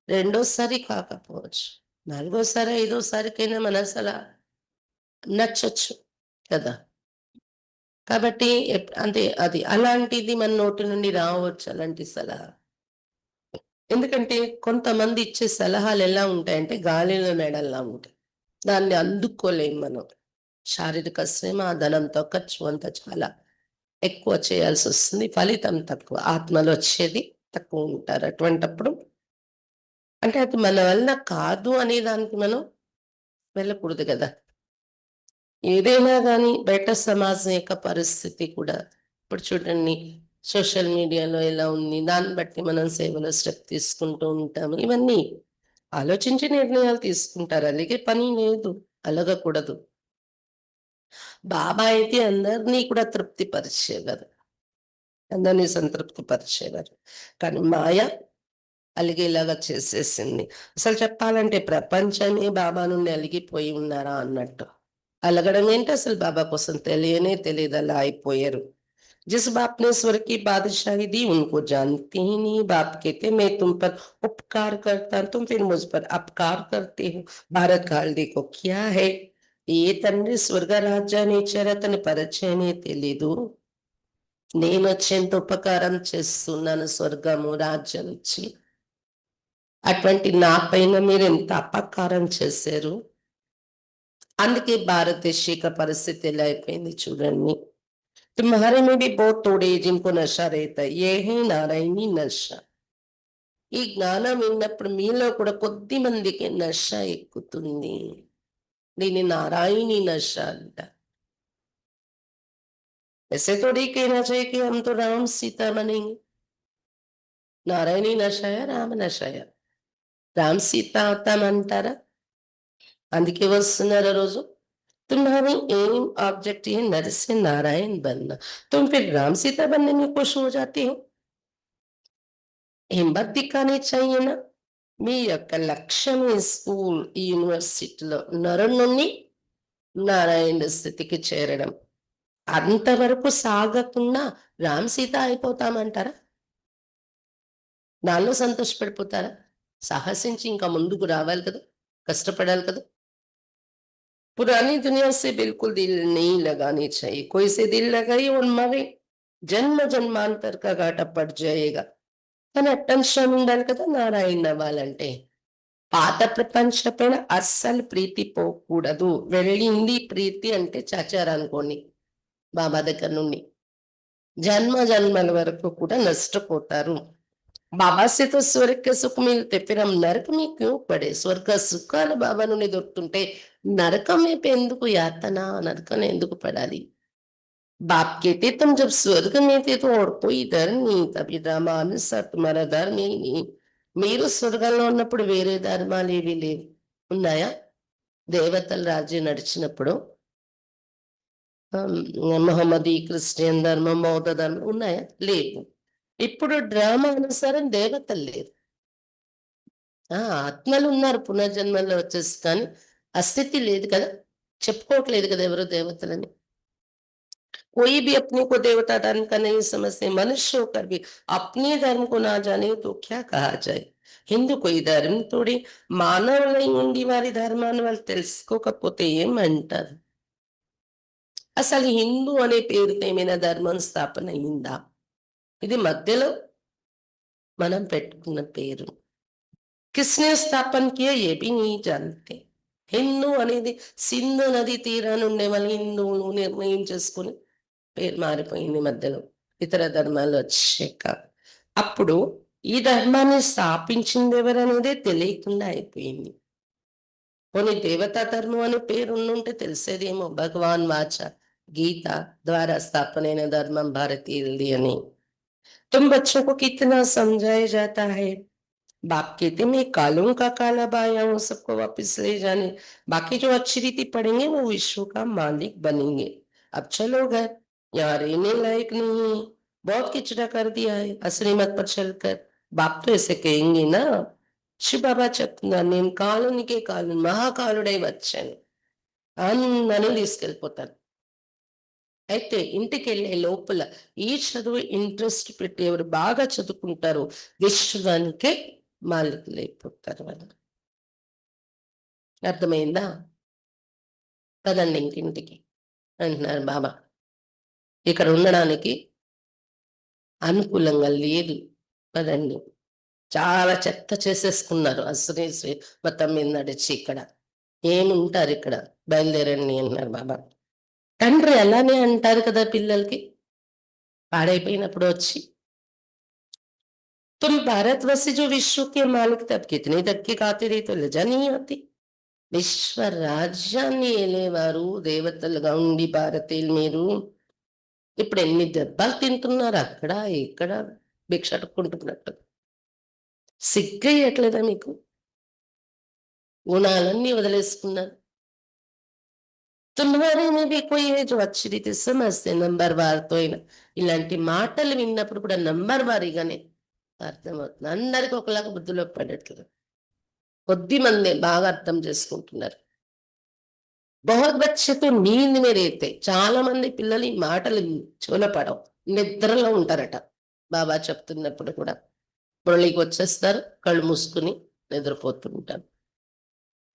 రెండోసారి కాకపోవచ్చు, నాలుగోసారి ఐదోసారికైనా మన సలహా నచ్చొచ్చు కదా. కాబట్టి అంటే అది అలాంటిది మన నోటి నుండి రావచ్చు అలాంటి సలహా. ఎందుకంటే కొంతమంది ఇచ్చే సలహాలు ఎలా ఉంటాయంటే గాలిలో మేడల్లా ఉంటాయి. దాన్ని అందుకోలేం మనం. శారీరక శ్రమ, ధనంతో ఖర్చు అంతా చాలా ఎక్కువ చేయాల్సి వస్తుంది. ఫలితం తక్కువ, ఆత్మలో వచ్చేది తక్కువ ఉంటారు. అటువంటప్పుడు అంటే అది మన వల్ల కాదు అనే దానికి మనం వెళ్ళకూడదు కదా. ఏదైనా కానీ బయట సమాజం యొక్క పరిస్థితి కూడా ఇప్పుడు చూడండి, సోషల్ మీడియాలో ఎలా ఉంది, దాన్ని బట్టి మనం సేవలో స్టెప్ తీసుకుంటూ ఉంటాము. ఇవన్నీ ఆలోచించి నిర్ణయాలు తీసుకుంటారు. అలాగే పని లేదు, అలగకూడదు. బాబా అయితే అందరినీ కూడా తృప్తిపరిచేవారు, అందరినీ సంతృప్తి పరిచేవారు. కానీ మాయ అలిగేలాగా చేసేసింది. అసలు చెప్పాలంటే ప్రపంచమే బాబా నుండి అలిగిపోయి ఉన్నారా అన్నట్టు. అలగడం ఏంటి అసలు బాబా కోసం తెలియనే తెలియదు, అలా అయిపోయారు. जिस बाप ने स्वर्ग की बादशाही दी उनको जानते ही नहीं। बाप कहते मैं तुम पर उपकार करता, तुम फिर मुझ पर अपकार करते हो। भारत काल देखो क्या है, ఏ తండ్రి స్వర్గరాజ్యాన్ని ఇచ్చారో అతని పరిచయమే తెలీదు. నేను వచ్చేంత ఉపకారం చేస్తున్నాను స్వర్గము రాజ్యం ఇచ్చి, అటువంటి నా పైన మీరు ఎంత అపకారం చేశారు. అందుకే భారతదేశ పరిస్థితి ఎలా అయిపోయింది చూడండి. तुम्हारे में भी बहुत थोड़े जिनको नशा रहता है, ये है नारायणी नशा. ఈ జ్ఞానం విన్నప్పుడు మీలో కూడా కొద్ది మందికి నశ ఎక్కుతుంది. దీన్ని నారాయణి నశ అంట. ऐसे थोड़ी कहना चाहिए कि हम तो राम सीता बनेंगे. నారాయణి నశయ రామ నశయ, రామ్ సీత అవుతామంటారా? అందుకే వస్తున్నారు రోజు. तुम्हारी एम ऑब्जेक्ट है नर से नारायण बनना, तुम फिर राम सीता बनने में खुश हो जाते हो. हिम्मत दिखानी चाहिए ना. మీ యొక్క లక్ష్యం ఈ స్కూల్, ఈ యూనివర్సిటీలో నరుడి నుండి నారాయణ స్థితికి చేరడం. అంతవరకు సాగకుండా రామ్ సీత అయిపోతామంటారా? దానిలో సంతోషపడిపోతారా? సాహసించి ఇంకా ముందుకు రావాలి కదా, కష్టపడాలి కదా. पुरानी दुनिया से बिल्कुल दिल नहीं लगानी चाहिए. कोई से दिल लगाई और मरे, जन्म जन्मांतर का घाटा पड़ जाएगा. కానీ అటెన్షన్ ఉండాలి కదా నారాయణ అవ్వాలంటే. పాత ప్రపంచం పైన అస్సలు ప్రీతి పోకూడదు. వెళ్ళింది ప్రీతి అంటే చాచారనుకోండి బాబా దగ్గర నుండి, జన్మ జన్మల వరకు కూడా నష్టపోతారు. बाबा से तो स्वर्ग के सुख मिलते, फिर हम नरक में क्यों पड़े? స్వర్గ సుఖాలు బాబా నుండి దొరుకుతుంటే నరకం వైపు ఎందుకు యాతన, నరకం ఎందుకు పడాలి? बाप कहते तुम जब स्वर्ग में थे तो और कोई धर्म नहीं था, अभी रामानुसार तुम्हारा धर्म ही नहीं। మీరు స్వర్గంలో ఉన్నప్పుడు వేరే ధర్మాలు ఏవి లేవు, ఉన్నాయా? దేవతల రాజ్యం నడిచినప్పుడు మొహమ్మదీ క్రిస్టియన్ ధర్మం, బౌద్ధ ధర్మం ఉన్నాయా? లేవు. ఇప్పుడు డ్రామా అనుసారం దేవతలు లేరు. ఆత్మలు ఉన్నారు పునర్జన్మల్లో వచ్చేసి, కానీ అస్థితి లేదు కదా, చెప్పుకోవట్లేదు కదా ఎవరు దేవతలని. कोई भी अपने को देवता धर्म का नहीं समझते, मनुष्य होकर भी अपने धर्म को ना जाने तो क्या कहा जाए? హిందూ कोई ధర్మం తోడి మానవులై ఉండి వారి ధర్మాన్ని వాళ్ళు తెలుసుకోకపోతే ఏమంటారు? అసలు హిందూ అనే పేరుతో ఏమైనా ధర్మం స్థాపన అయిందా? ఇది మధ్యలో మనం పెట్టుకున్న పేరు. किसने स्थापन किया ये भी नहीं जानते. హిందూ అనేది సింధు నది తీరాన్ని ఉండే వాళ్ళు హిందువులు నిర్ణయం చేసుకుని పేరు మారిపోయింది మధ్యలో ఇతర ధర్మాలు వచ్చాక. అప్పుడు ఈ ధర్మాన్ని స్థాపించింది ఎవరనేదే తెలియకుండా అయిపోయింది. కొన్ని దేవతా ధర్మం అనే పేరు ఉండుంటే తెలిసేదేమో, భగవాన్ వాచ గీత ద్వారా స్థాపన అయిన ధర్మం భారతీయులది అని. तुम बच्चों को कितना समझाया जाता है, बाप कहते मैं कालों का काला बाया हूं, सबको वापस ले जाने, बाकी जो अच्छी रीति पढ़ेंगे वो विश्व का मालिक बनेंगे। अब चलो घर, यहाँ रहने लायक नहीं है, बहुत किचड़ा कर दिया है असली मत पर चलकर। बाप तो ऐसे कहेंगे ना, शिव बाबा చెప్తున్నారు, నేను కాలునికే కాలు మహాకాలుడై వచ్చాను అందరినీ తీసుకెళ్ళిపోతాను. అయితే ఇంటికి వెళ్ళే లోపల ఈ చదువు ఇంట్రెస్ట్ పెట్టి ఎవరు బాగా చదువుకుంటారో విశ్వానికే మాలికులు అయిపోతారు వాళ్ళు. అర్థమైందా? పదండి ఇంటింటికి అంటున్నారు బాబా. ఇక్కడ ఉండడానికి అనుకూలంగా లేదు, పదండి. చాలా చెత్త చేసేసుకున్నారు అశ్రీ మొత్తం మీద నడిచి. ఇక్కడ ఏముంటారు, ఇక్కడ బయలుదేరండి అన్నారు బాబా. తండ్రి అలానే అంటారు కదా పిల్లలకి పాడైపోయినప్పుడు వచ్చి, तुम भारतवर्षी जो विश्व के मालिक तब कितने धक्के खाते रहे तो लजा नहीं आती. విశ్వ రాజ్యాన్ని ఏలేవారు దేవతలుగా ఉండి భారతీయులు మీరు ఇప్పుడు ఎన్ని దెబ్బలు తింటున్నారు, అక్కడ ఇక్కడ భిక్ష అడుక్కుంటున్నట్టు. సిగ్గయ్యట్లేదా మీకు? గుణాలన్నీ వదిలేసుకున్నారు. तुम्हारे में भी कोई है जो अच्छी रीति समझते, నంబర్ వారితో అయినా ఇలాంటి మాటలు విన్నప్పుడు కూడా నంబర్ వారీగానే అర్థమవుతుంది. అందరికి ఒకలాగా బుద్ధిలో పడట్లేదు, కొద్ది మంది బాగా అర్థం చేసుకుంటున్నారు. बहुत बच्चे तो नींद में रहते, చాలా మంది పిల్లలు ఈ మాటలు చెవులో పడవు, నిద్రలో ఉంటారట. బాబా చెప్తున్నప్పుడు కూడా మురళికి వచ్చేస్తారు, కళ్ళు మూసుకుని నిద్రపోతుంటారు.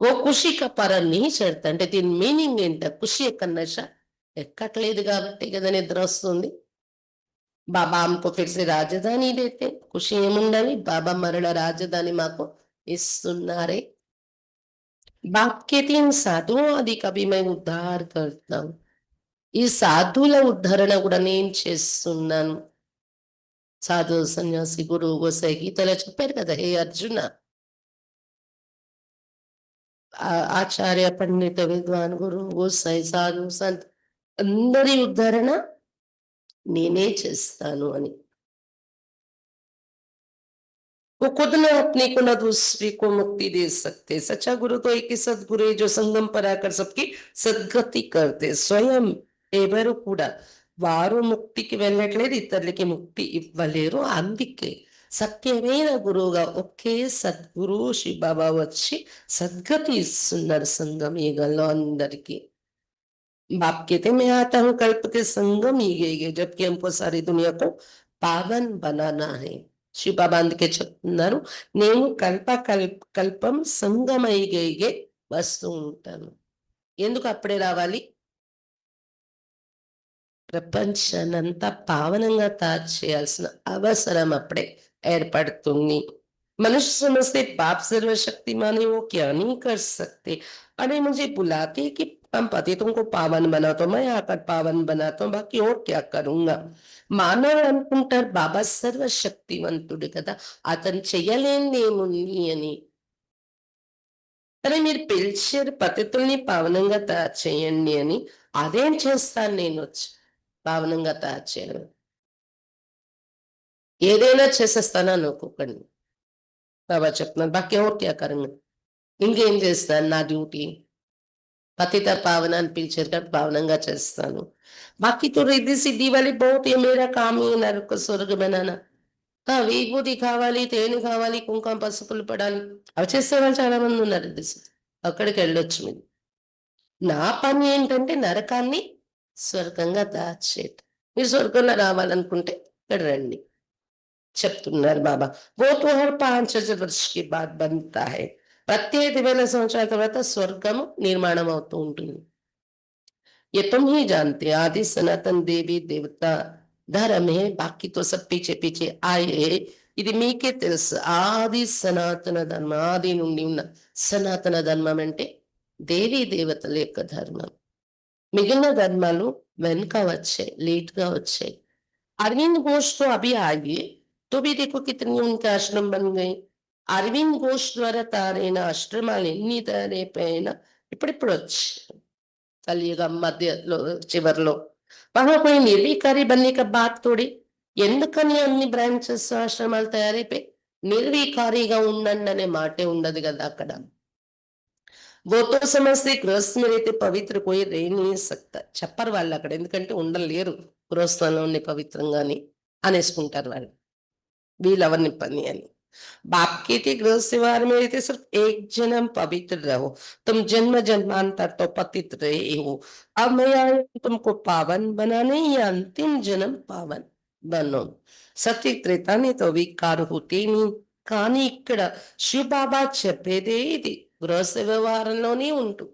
ఓ ఖుషి కా పర नहीं चढ़ता, అంటే దీని మీనింగ్ ఏంట? ఖుషి యొక్క నశ ఎక్కట్లేదు కాబట్టి కదా నిద్ర వస్తుంది. బాబా हमको फिर से రాజధాని देते, ఖుషి ఏముండాలి? బాబా మరల రాజధాని మాకు ఇస్తున్నారే. बाप कहते इन साधुओं आदि का भी मैं उद्धार करता हूं, ఈ సాధువుల ఉద్ధరణ కూడా నేను చేస్తున్నాను. సాధు సన్యాసి గురువు గోసాయి గీతలో చెప్పారు కదా, హే అర్జున, ఆచార్య పండిత విద్వాన్ గురువు గోసాయి సాధు సంత్ అందరి ఉద్ధరణ నేనే చేస్తాను అని. वो खुद न अपने को न दूसरे को मुक्ति दे सकते, सच्चा गुरु तो एक ही सदगुरु है जो संगम पर आकर सबकी सद्गति करते, స్వయం ఎవరు కూడా వారు ముక్తికి వెళ్ళట్లేదు, ఇతరులకి ముక్తి ఇవ్వలేరు. అందుకే సత్యమైన గురువుగా ఒకే సద్గురు శివ బాబా వచ్చి సద్గతి ఇస్తున్నారు సంగం యుగంలో అందరికీ. बाप कहते मैं आता हूं कल्प के संगम యుగే, जबकि हमको सारी दुनिया को पावन बनाना है. శివ బాబా అందుకే చెప్తున్నారు, నేను కల్పం సంగమయ్యే వస్తూ ఉంటాను. ఎందుకు అప్పుడే రావాలి? ప్రపంచాన్నంతా పావనంగా తయారు చేయాల్సిన అవసరం అప్పుడే ఏర్పడుతుంది. मनुष्य समझते बाप सर्वशक्तिमान है, वो क्या नहीं कर सकते. अरे मुझे बुलाते कि हम पतितों को पावन बनाता हूं, मैं आकर पावन बनाता हूं, बाकी और क्या करूंगा. మానవుడు అనుకుంటారు బాబా సర్వశక్తివంతుడు కదా, అతను చెయ్యలేనిది ఏముంది అని. కానీ మీరు పిలిచారు పతితుల్ని పావనంగా తయారు చేయండి అని. అదేం చేస్తాను నేను వచ్చి పావనంగా తయారు చేయను. ఏదైనా చేసేస్తాను అనుకోకండి. బాబా చెప్తున్నారు బాకీ और क्या करूंगा, ఇంకేం చేస్తాను, నా డ్యూటీ పతిత పావన అని పిలిచారు కాబట్టి పావనంగా చేస్తాను. बाकी तो रिद्धि सिद्धि वाली बहुत है, मेरा काम ही नरक को स्वर्ग बनाना. విభూతి కావాలి, తేనె కావాలి, కుంకుమ పసుపులు పడాలి, అవి చేసే వాళ్ళు చాలా మంది ఉన్నారు. రిద్ధి సిద్ధి అక్కడికి వెళ్ళొచ్చు మీరు. నా పని ఏంటంటే నరకాన్ని స్వర్గంగా దాచేయటం. మీరు స్వర్గంలో రావాలనుకుంటే ఇక్కడ రండి చెప్తున్నారు బాబా. वो तो हर 5,000 वर्ष के बाद बनता है. ప్రతి 5,000 సంవత్సరాల తర్వాత స్వర్గము నిర్మాణం అవుతూ ఉంటుంది. ये तुम ही जानते, आदि सनातन देवी देवता धर्म है, बाकी तो सब पीछे पीछे आए. ఇది మీకే తెలుసు. ఆది సనాతన ధర్మం, ఆది నుండి ఉన్న సనాతన ధర్మం అంటే దేవీ దేవతల యొక్క ధర్మం. మిగిలిన ధర్మాలు వెనుక వచ్చాయి, లేట్ గా వచ్చాయి. अरविंद घोष तो अभी आए, तो भी देखो कितनी उनके आश्रम बन गए. అరవింద్ ఘోష్ ద్వారా తయారైన ఆశ్రమాలు ఎన్ని తయారైపోయినా ఇప్పుడిప్పుడు వచ్చాయి కలియుగం మధ్యలో చివరిలో. वहां कोई निर्विकारी बनने का बात थोड़ी. ఎందుకని అన్ని బ్రాంచెస్ ఆశ్రమాలు తయారైపోయి నిర్వికారిగా ఉండండి అనే మాటే ఉండదు కదా అక్కడ. वो तो समझते गृहस्थ में रहते पवित्र कोई रह नहीं सकता చెప్పరు వాళ్ళు అక్కడ, ఎందుకంటే ఉండలేరు గృహస్థంలో ఉండి పవిత్రంగాని అనేసుకుంటారు వాళ్ళు, వీళ్ళెవరిని పని అని. बाप कहते गृहस्थ व्यवहार में रहते सिर्फ एक जन्म पवित्र रहो, तुम जन्म जन्मांतर तो पतित रहे हो. अब मैं आया हूं तुमको पावन बनाने, या अंतिम जन्म पावन बनो. సత్య త్రేతాన్ని తో వికారు होते नहीं. కానీ ఇక్కడ శివబాబా చెప్పేదే ఇది, గృహస్థ వ్యవహారంలోనే ఉంటూ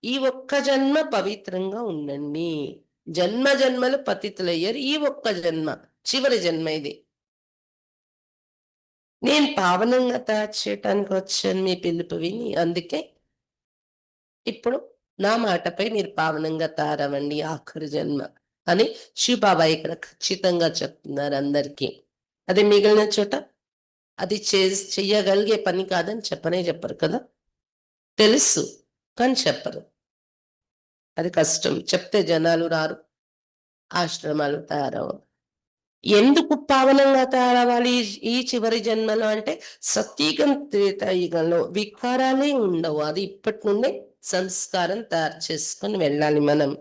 ఈ ఒక్క జన్మ పవిత్రంగా ఉండండి. జన్మ జన్మలు పతితులయ్యారు, ఈ ఒక్క జన్మ చివరి జన్మ ఇది. నేను పావనంగా తయారు చేయటానికి వచ్చాను మీ పిలుపు విని, అందుకే ఇప్పుడు నా మాటపై మీరు పావనంగా తయారవ్వండి ఆఖరి జన్మ అని శివబాబా ఇక్కడ ఖచ్చితంగా చెప్తున్నారు అందరికీ. అదే మిగిలిన చోట అది చెయ్యగలిగే పని కాదని చెప్పరు కదా, తెలుసు కానీ చెప్పరు. అది కష్టం, చెప్తే జనాలు రారు, ఆశ్రమాలు తయారవ్వవు. ఎందుకు పావనంగా తయారవ్వాలి ఈ చివరి జన్మలో అంటే సత్యుగం త్రేతాయుగంలో వికారాలే ఉండవు, అది ఇప్పటి నుండే సంస్కారం తయారు చేసుకొని వెళ్ళాలి మనం.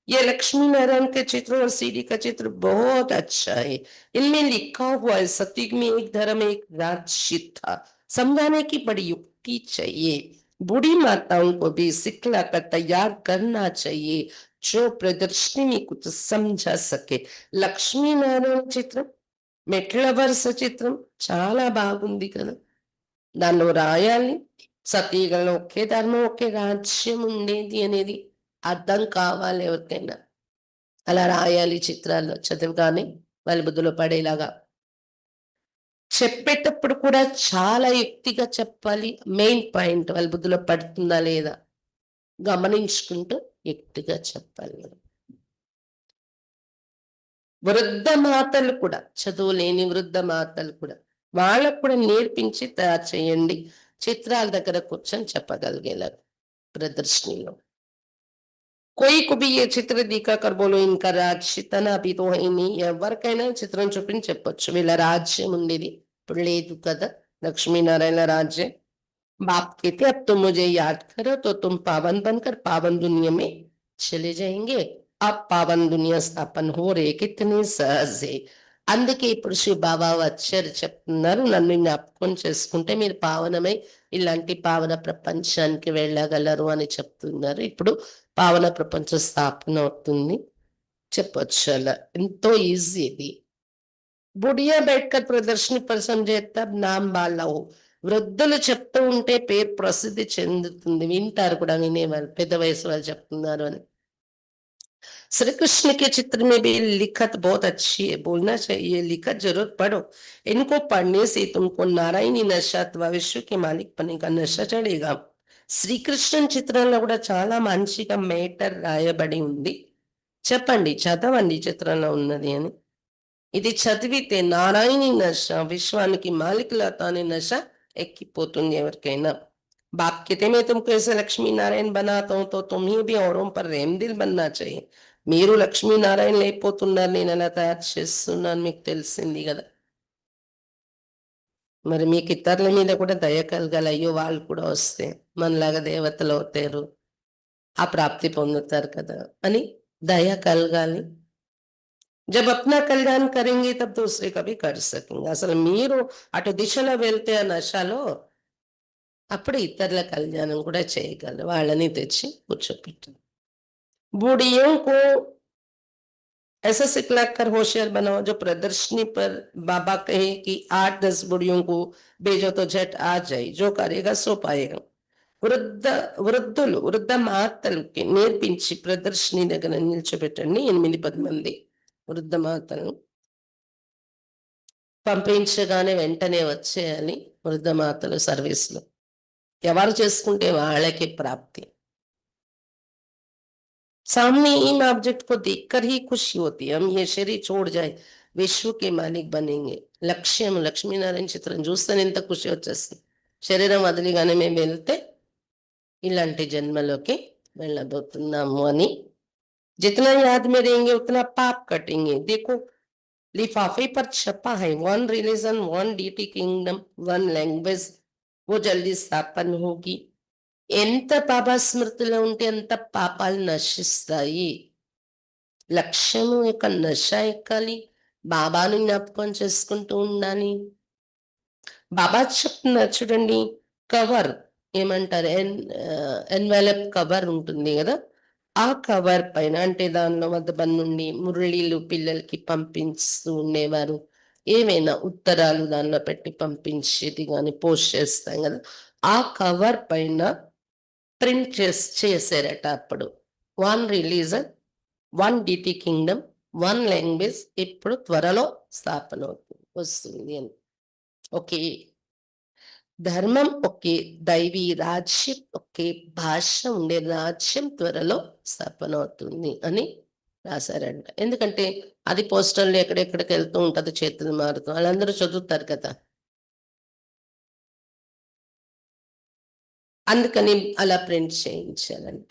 ये लक्ष्मी नारायण के चित्र और सीडी का चित्र बहुत अच्छा है. इनमें लिखा हुआ है सत्युग में एक धर्म एक राज्य था. समझाने की बड़ी युक्ति चाहिए. बूढ़ी माताओं को भी सिखला कर तैयार करना चाहिए जो प्रदर्शनी में कुछ समझा सके. లక్ష్మీ నారాయణ చిత్రం, మెట్ల వరుస చిత్రం చాలా బాగుంది కదా. దానిలో రాయాలి సతీగంలో ఒకే ధర్మం ఒకే రాజ్యం ఉండేది అనేది అర్థం కావాలి ఎవరికైనా. అలా రాయాలి చిత్రాల్లో, చదువుగానే వాళ్ళ బుద్ధిలో పడేలాగా. చెప్పేటప్పుడు కూడా చాలా యుక్తిగా చెప్పాలి. మెయిన్ పాయింట్ వాళ్ళ బుద్ధిలో పడుతుందా లేదా గమనించుకుంటూ యుక్తిగా చెప్పాలి. వృద్ధ మాతలు కూడా, చదువు లేని వృద్ధ మాతలు కూడా, వాళ్ళకు కూడా నేర్పించి తయారు చేయండి చిత్రాల దగ్గర కూర్చొని చెప్పగలిగేలాగా ప్రదర్శనలో. कोई को भी ये చిత్ర దిఖాకర్ బోలో ఇంకా రాజ్య తన అభి తో హై నీ, ఎవరికైనా చిత్రం చూపించి చెప్పొచ్చు వీళ్ళ రాజ్యం ఉండేది, ఇప్పుడు లేదు కదా లక్ష్మీనారాయణ రాజ్యం. बाप कहते अब तुम मुझे याद करो तो तुम पावन बनकर पावन दुनिया में चले जाएंगे. अब पावन दुनिया स्थापन हो रहे कितने सहज है. అందుకే ఇప్పుడు శివ బాబా వచ్చారు చెప్తున్నారు, నన్ను జ్ఞాపకం చేసుకుంటే మీరు పావనమై ఇలాంటి పావన ప్రపంచానికి వెళ్ళగలరు అని చెప్తున్నారు. ఇప్పుడు పావన ప్రపంచ స్థాపన అవుతుంది చెప్పొచ్చు. అలా ఎంతో ఈజీ ఇది. బుడియా బైట్కర్ ప్రదర్శన पर समझे तब नाम बाला हो. వృద్ధులు చెప్తూ ఉంటే పేరు ప్రసిద్ధి చెందుతుంది, వింటారు కూడా వినేవాళ్ళు, పెద్ద వయసు వాళ్ళు చెప్తున్నారు అని. श्री कृष्ण के चित्र में भी लिखत बहुत अच्छी है, बोलना चाहिए, लिखत जरूर पढ़ो. इनको पढ़ने से तुमको नारायणी नशा अथवा विश्व के मालिक बनने का नशा चढ़ेगा. శ్రీకృష్ణుని చిత్రంలో కూడా చాలా మంచిగా మేటర్ రాయబడి ఉంది. చెప్పండి, చదవండి చిత్రంలో ఉన్నది అని. ఇది చదివితే నారాయణి నశ, విశ్వానికి మాలికలత అనే నశ ఎక్కిపోతుంది ఎవరికైనా. बाप कहते मैं तुमको ऐसे लक्ष्मी नारायण बनाता हूं तो तुम्हें भी औरों पर रहम दिल बनना चाहिए. మీరు లక్ష్మీనారాయణ అయిపోతున్నారు, నేను ఎలా తయారు చేస్తున్నాను మీకు తెలిసింది కదా. మరి మీకు ఇతరుల మీద కూడా దయ కలగాలి. అయ్యో వాళ్ళు కూడా వస్తే మనలాగా దేవతలు అవుతారు, ఆ ప్రాప్తి పొందుతారు కదా అని దయ కలగాలి. जब अपना कल्याण करेंगे तब दूसरे का भी कर सकेंगे. అసలు మీరు అటు దిశలో వెళ్తే ఆ నశాలో అప్పుడు ఇతరుల కళ్యాణం కూడా చేయగలరు. వాళ్ళని తెచ్చి కూర్చోపెట్టారు. बूढ़ियों को ऐसा सिखलाकर होशियार बनाओ जो प्रदर्शनी पर बाबा कहे कि 8-10 बुढ़ियों को भेजो तो झट आ जाए, जो करेगा सो पाएगा. వృద్ధ వృద్ధులు వృద్ధ మాతలకి నేర్పించి ప్రదర్శని దగ్గర నిల్చోబెట్టండి. 8-10 మంది వృద్ధ మాతలను పంపించగానే వెంటనే వచ్చేయాలి. వృద్ధ మాతలు సర్వీస్లో ఎవరు చేసుకుంటే వాళ్ళకి ప్రాప్తి. सामने इन ऑब्जेक्ट को देखकर ही खुशी होती है. हम ये शरीर छोड़ जाए, విశ్వ के मालिक बनेंगे. లక్ష్యం లక్ష్మీనారాయణ చిత్రం చూస్తేనే ఎంత ఖుషి వచ్చేస్తుంది. శరీరం వదిలిగానే మేము వెళ్తే ఇలాంటి జన్మలోకి వెళ్ళబోతున్నాము అని. जितना याद में रहेंगे उतना पाप कटेंगे. देखो लिफाफे पर छपा है, one religion, one deity kingdom, one language. वो जल्दी स्थापन होगी. ఎంత పాప స్మృతిలో ఉంటే అంత పాపాలు నశిస్తాయి. లక్ష్యము యొక్క నశ ఎక్కాలి. బాబాను జ్ఞాపకం చేసుకుంటూ ఉండాలి. బాబా చెప్తున్నారు చూడండి, కవర్ ఏమంటారు, ఎన్వెలప్ కవర్ ఉంటుంది కదా, ఆ కవర్ పైన అంటే దానిలో మధ్య నుండి మురళీలు పిల్లలకి పంపిస్తూ ఉండేవారు. ఏమైనా ఉత్తరాలు దానిలో పెట్టి పంపించేది కానీ పోస్ట్ చేస్తాం కదా, ఆ కవర్ పైన ప్రింట్ చేశారట అప్పుడు. One religion, one deity kingdom, one language ఇప్పుడు త్వరలో స్థాపన వస్తుంది అని. ఒకే ధర్మం, ఒకే దైవీ రాజ్యం, ఒకే భాష ఉండే రాజ్యం త్వరలో స్థాపన అవుతుంది అని రాశారంట. ఎందుకంటే అది పోస్టర్లు ఎక్కడెక్కడికి వెళ్తూ ఉంటుంది, చేతులు మారుతూ వాళ్ళందరూ చదువుతారు కదా, అందుకని అలా ప్రింట్ చేయించారంట.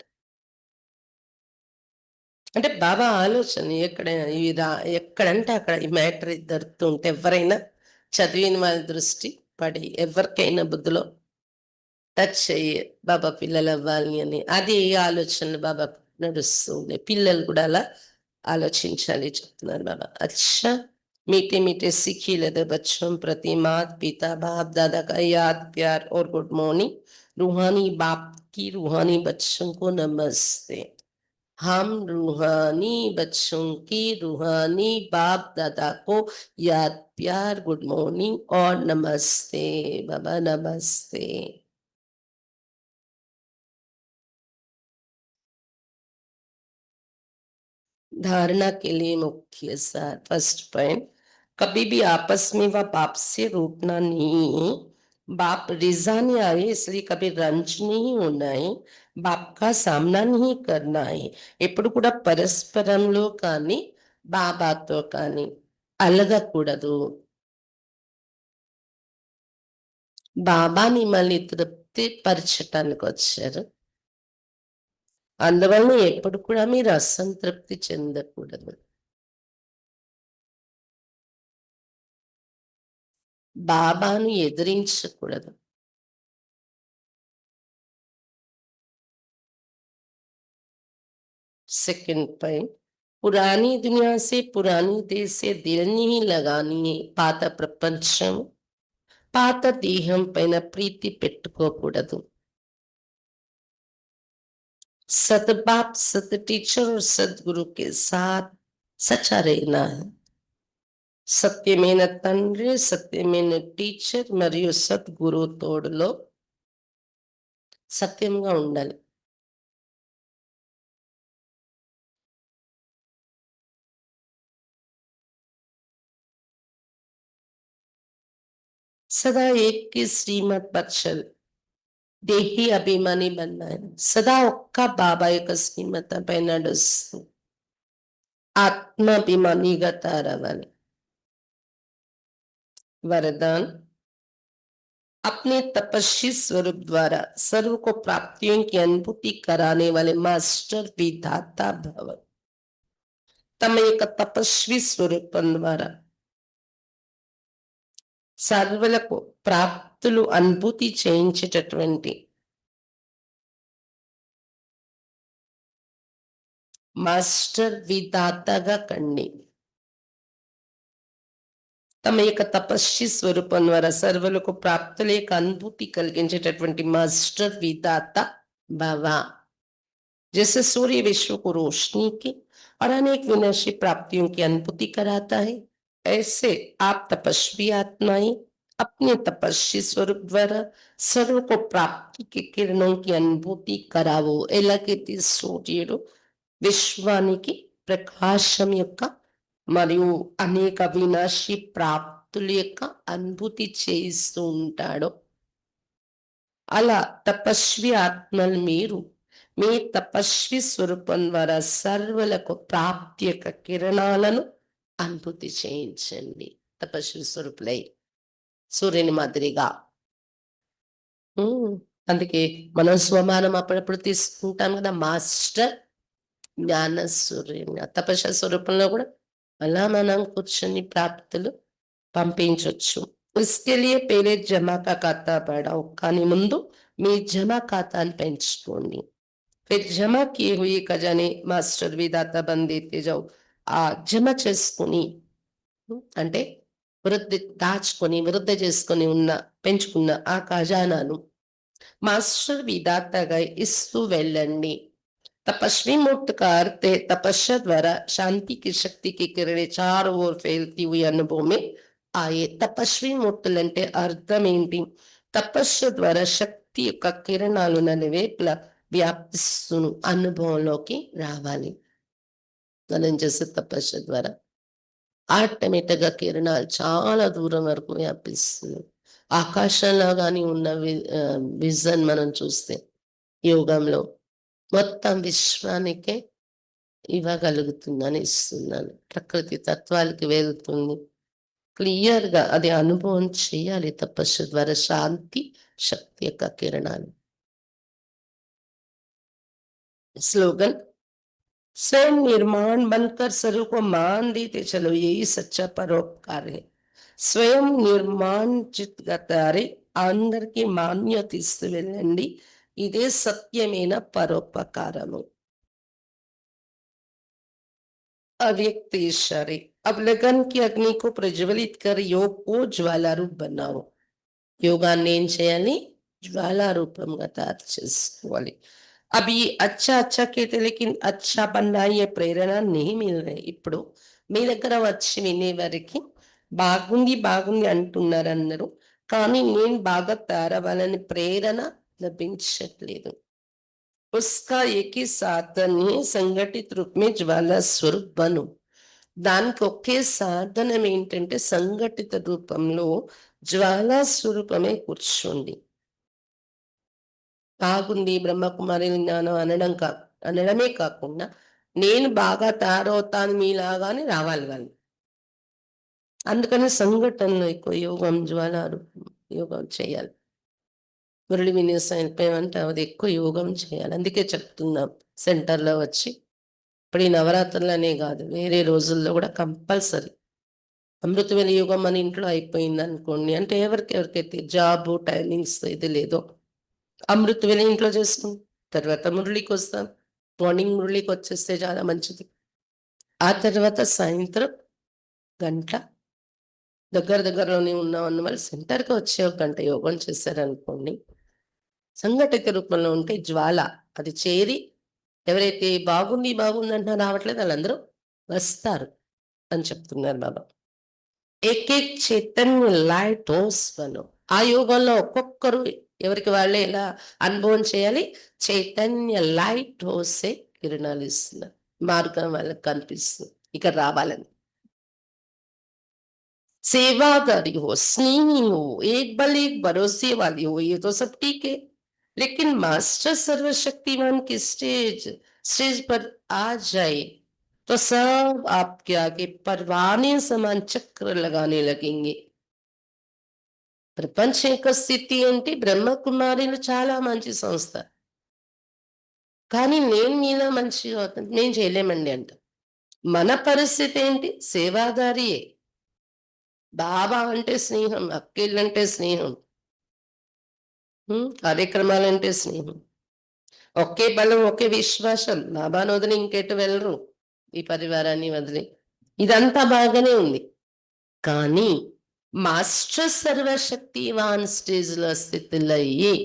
అంటే బాబా ఆలోచన ఎక్కడంటే అక్కడ ఈ మ్యాటర్ దొరుకుతుంటే ఎవరైనా చదివిన వాళ్ళ దృష్టి పడి ఎవరికైనా బుద్ధిలో టచ్ అయ్యి బాబా పిల్లలు అవ్వాలి అని అది ఆలోచనలు బాబా నడుస్తుంది. పిల్లలు కూడా అలా ఆలోచించాలి చెప్తున్నారు బాబా. అచ్చా मीठे मीठे सीखी लेते बच्चों प्रति मात पिता बाप दादा का याद प्यार और गुड मॉर्निंग. रूहानी बाप की रूहानी बच्चों को नमस्ते. हम रूहानी बच्चों की रूहानी बाप दादा को याद प्यार गुड मॉर्निंग और नमस्ते बाबा, नमस्ते. धारणा के लिए मुख्य सार, फर्स्ट पॉइंट, कभी भी आपस में व बाप से रूठना नहीं. बाप रिझाने आए इसलिए कभी रंज नहीं होना है. बाप का सामना नहीं करना है. ఎప్పుడు కూడా పరస్పరంలో కానీ బాబాతో కానీ అలగకూడదు. బాబా మిమ్మల్ని తృప్తి పరచటానికి వచ్చారు, అందువలన ఎప్పుడు కూడా మీరు అసంతృప్తి చెందకూడదు. బాబాను ఎదిరించకూడదు. सेकंड पॉइंट, पुरानी दुनिया से पुरानी देश से दिल नहीं लगानी है. పాత ప్రపంచం పాత దేహం పైన ప్రీతి పెట్టుకోకూడదు. सतबाप सत टीचर और सदगुरु के साथ सच्चा रहना है. సత్యమైన తండ్రి, సత్యమైన టీచర్ మరియు సద్గురు తోడులో సత్యంగా ఉండాలి. सदा एक की श्रीमत पर चल, దేహి అభిమాని बनना है సదా ఒక్క బాబా యొక్క శ్రీమతంపై నడుస్తూ ఆత్మాభిమానిగా తయారవ్వాలి. वरदान अपने तपस्वी स्वरूप द्वारा सर्व को प्राप्तियों की अनुभूति कराने वाले मास्टर विधाता भव. తమ యొక్క తపస్వి స్వరూపం ద్వారా సర్వులకు ప్రాప్తులు అనుభూతి చేయించేటటువంటి మాస్టర్ విధాతగా కండి. తమ యొక్క తపస్వి స్వరూపం ద్వారా సర్వులకు ప్రాప్తుల యొక్క అనుభూతి కలిగించేటటువంటి మాస్టర్ విధాత భవ. जैसे सूर्य विश्व को रोशनी की और अनेक विनाशी प्राप्तियों की अनुभूति कराता है, ऐसे आप तपस्वी आत्माएं अपने तपस्वी स्वरूप द्वारा सर्व को प्राप्ति के किरणों की अनुभूति करावो. ఎలాగైతే సూర్యుడు విశ్వానికి ప్రకాశం యొక్క మరియు అనేక వినాశీ ప్రాప్తుల యొక్క అనుభూతి చేయిస్తూ ఉంటాడో అలా తపస్వి ఆత్మలు మీరు మీ తపస్వి స్వరూపం ద్వారా సర్వులకు ప్రాప్తి యొక్క కిరణాలను అనుభూతి చేయించండి. తపస్వి స్వరూపులై సూర్యుని మాదిరిగా. అందుకే మనం స్వమానం అప్పుడప్పుడు తీసుకుంటాం కదా, మాస్టర్ జ్ఞాన సూర్యుని. తపస్య స్వరూపంలో కూడా అలా మనం కూర్చొని ప్రాప్తులు పంపించవచ్చు. इसके लिए पहले जमा का खाता बढ़ाओ, కానీ ముందు మీ జమా ఖాతాను పెంచుకోండి. फिर जमा किए हुए खजाने మాస్టర్ విధాత బందేతే జాओ. ఆ జమ చేసుకుని అంటే వృద్ధి దాచుకొని వృద్ధి చేసుకొని ఉన్న పెంచుకున్న ఆ ఖజానాను మాస్టర్ విధాతగా ఇస్తూ వెళ్ళండి. तपस्वी मूर्त का अर्थ है तपस्या द्वारा शांति की शक्ति की किरणें चारों ओर फैलती हुई अनुभव में आए. तपस्वी మూర్తులంటే అర్థం ఏంటి? తపస్సు ద్వారా శక్తి యొక్క కిరణాలు నలువైపులా వ్యాపిస్తును అనుభవంలోకి రావాలి. మనం చేసే తపస్సు ద్వారా ఆటోమేటిక్ గా కిరణాలు చాలా దూరం వరకు వ్యాపిస్తున్నాయి. ఆకాశంలో కానీ ఉన్న విజన్ మనం చూస్తే యోగంలో మొత్తం విశ్వానికే ఇవ్వగలుగుతుందని ఇస్తున్నాను. ప్రకృతి తత్వాలకి వెళ్తుంది. క్లియర్ గా అది అనుభవం చేయాలి తపస్సు ద్వారా శాంతి శక్తి యొక్క కిరణాలు. स्लोगन स्वयं निर्माण बनकर सर्व को मान देते चलो, यही सच्चा परोपकार है. స్వయం నిర్మాణితారే అందరికి మాన్యత ఇస్తూ వెళ్ళండి, ఇదే సత్యమైన పరోపకారము. अव्यक्त इशारे अब लगन की अग्नि को प्रज्वलित कर योग को ज्वाला रूप बनाओ. యోగాన్ని ఏం చేయాలి? జ్వాలా రూపంగా తయారు చేసుకోవాలి. అవి అచ్చా అచ్చా కేతే లేకిన్ అచ్చా బన్నా ఏ ప్రేరణ नहीं मिल रही. ఇప్పుడు మీ దగ్గర వచ్చి వినే వారికి బాగుంది బాగుంది అంటున్నారు అందరూ, కానీ నేను బాగా తయారవ్వాలని ప్రేరణ లభించట్లేదు. उसका एक ही साधन है संगठित रूप में ज्वाला स्वरूप बनो. దానికి ఒకే సాధనం ఏంటంటే సంఘటిత రూపంలో జ్వాలా స్వరూపమే కూర్చోండి. బాగుంది బ్రహ్మకుమారి జ్ఞానం అనడమే కాకుండా నేను బాగా తయారవుతాను మీలాగానే రావాలి వాళ్ళు. అందుకని సంఘటనలో ఎక్కువ యోగం జ్వాలా యోగం చేయాలి. మురళి విన్యాసం వెళ్ళిపోయామంటే అది ఎక్కువ యోగం చేయాలి. అందుకే చెప్తున్నాం సెంటర్లో వచ్చి. ఇప్పుడు ఈ నవరాత్రులనే కాదు వేరే రోజుల్లో కూడా కంపల్సరీ అమృతవేళ యోగం మన ఇంట్లో అయిపోయింది అనుకోండి, అంటే ఎవరికైతే జాబ్ టైమింగ్స్ ఇది లేదో అమృతవేళ ఇంట్లో చేసుకుంటాం. తర్వాత మురళికి వస్తాం, మార్నింగ్ మురళికి వచ్చేస్తే చాలా మంచిది. ఆ తర్వాత సాయంత్రం గంట దగ్గరలోనే ఉన్నామన్న వాళ్ళు సెంటర్కి వచ్చే ఒక గంట యోగం చేశారనుకోండి, సంఘటిత రూపంలో ఉంటే జ్వాల అది చేరి ఎవరైతే బాగుంది బాగుంది రావట్లేదు వాళ్ళందరూ వస్తారు అని చెప్తున్నారు బాబా. ఏకేక్ చైతన్య లైట్ హౌస్ బనో. ఆ యోగంలో ఒక్కొక్కరు ఎవరికి వాళ్ళే ఇలా అనుభవం చేయాలి. చైతన్య లైట్ హౌసే కిరణాలు ఇస్తున్నారు, మార్గం వాళ్ళకి కనిపిస్తుంది ఇక్కడ రావాలని. सेवादारी हो, स्नेही हो, एक बल एक भरोसे वाली हो, ये तो सब ठीक है. लेकिन मास्टर सर्वशक्तिमान की स्टेज स्टेज पर आ जाए तो सब आपके आगे परवाने समान चक्र लगाने लगेंगे। ప్రపంచ యొక్క స్థితి ఏంటి? బ్రహ్మకుమారిలు చాలా మంచి సంస్థ. కానీ నేను మీలా మంచిగా అవుతాను మేము చేయలేమండి అంట. మన పరిస్థితి ఏంటి? సేవాదారియే. బాబా అంటే స్నేహం, అక్కిళ్ళంటే స్నేహం, కార్యక్రమాలంటే స్నేహం. ఒకే బలం, ఒకే విశ్వాసం. బాబాను వదిలి ఇంకెటు వెళ్ళరు. ఈ పరివారాన్ని వదిలి. ఇదంతా బాగానే ఉంది. కానీ మాస్టర్ సర్వశక్తివాన్ స్టేజ్‌లో స్థితులయ్యి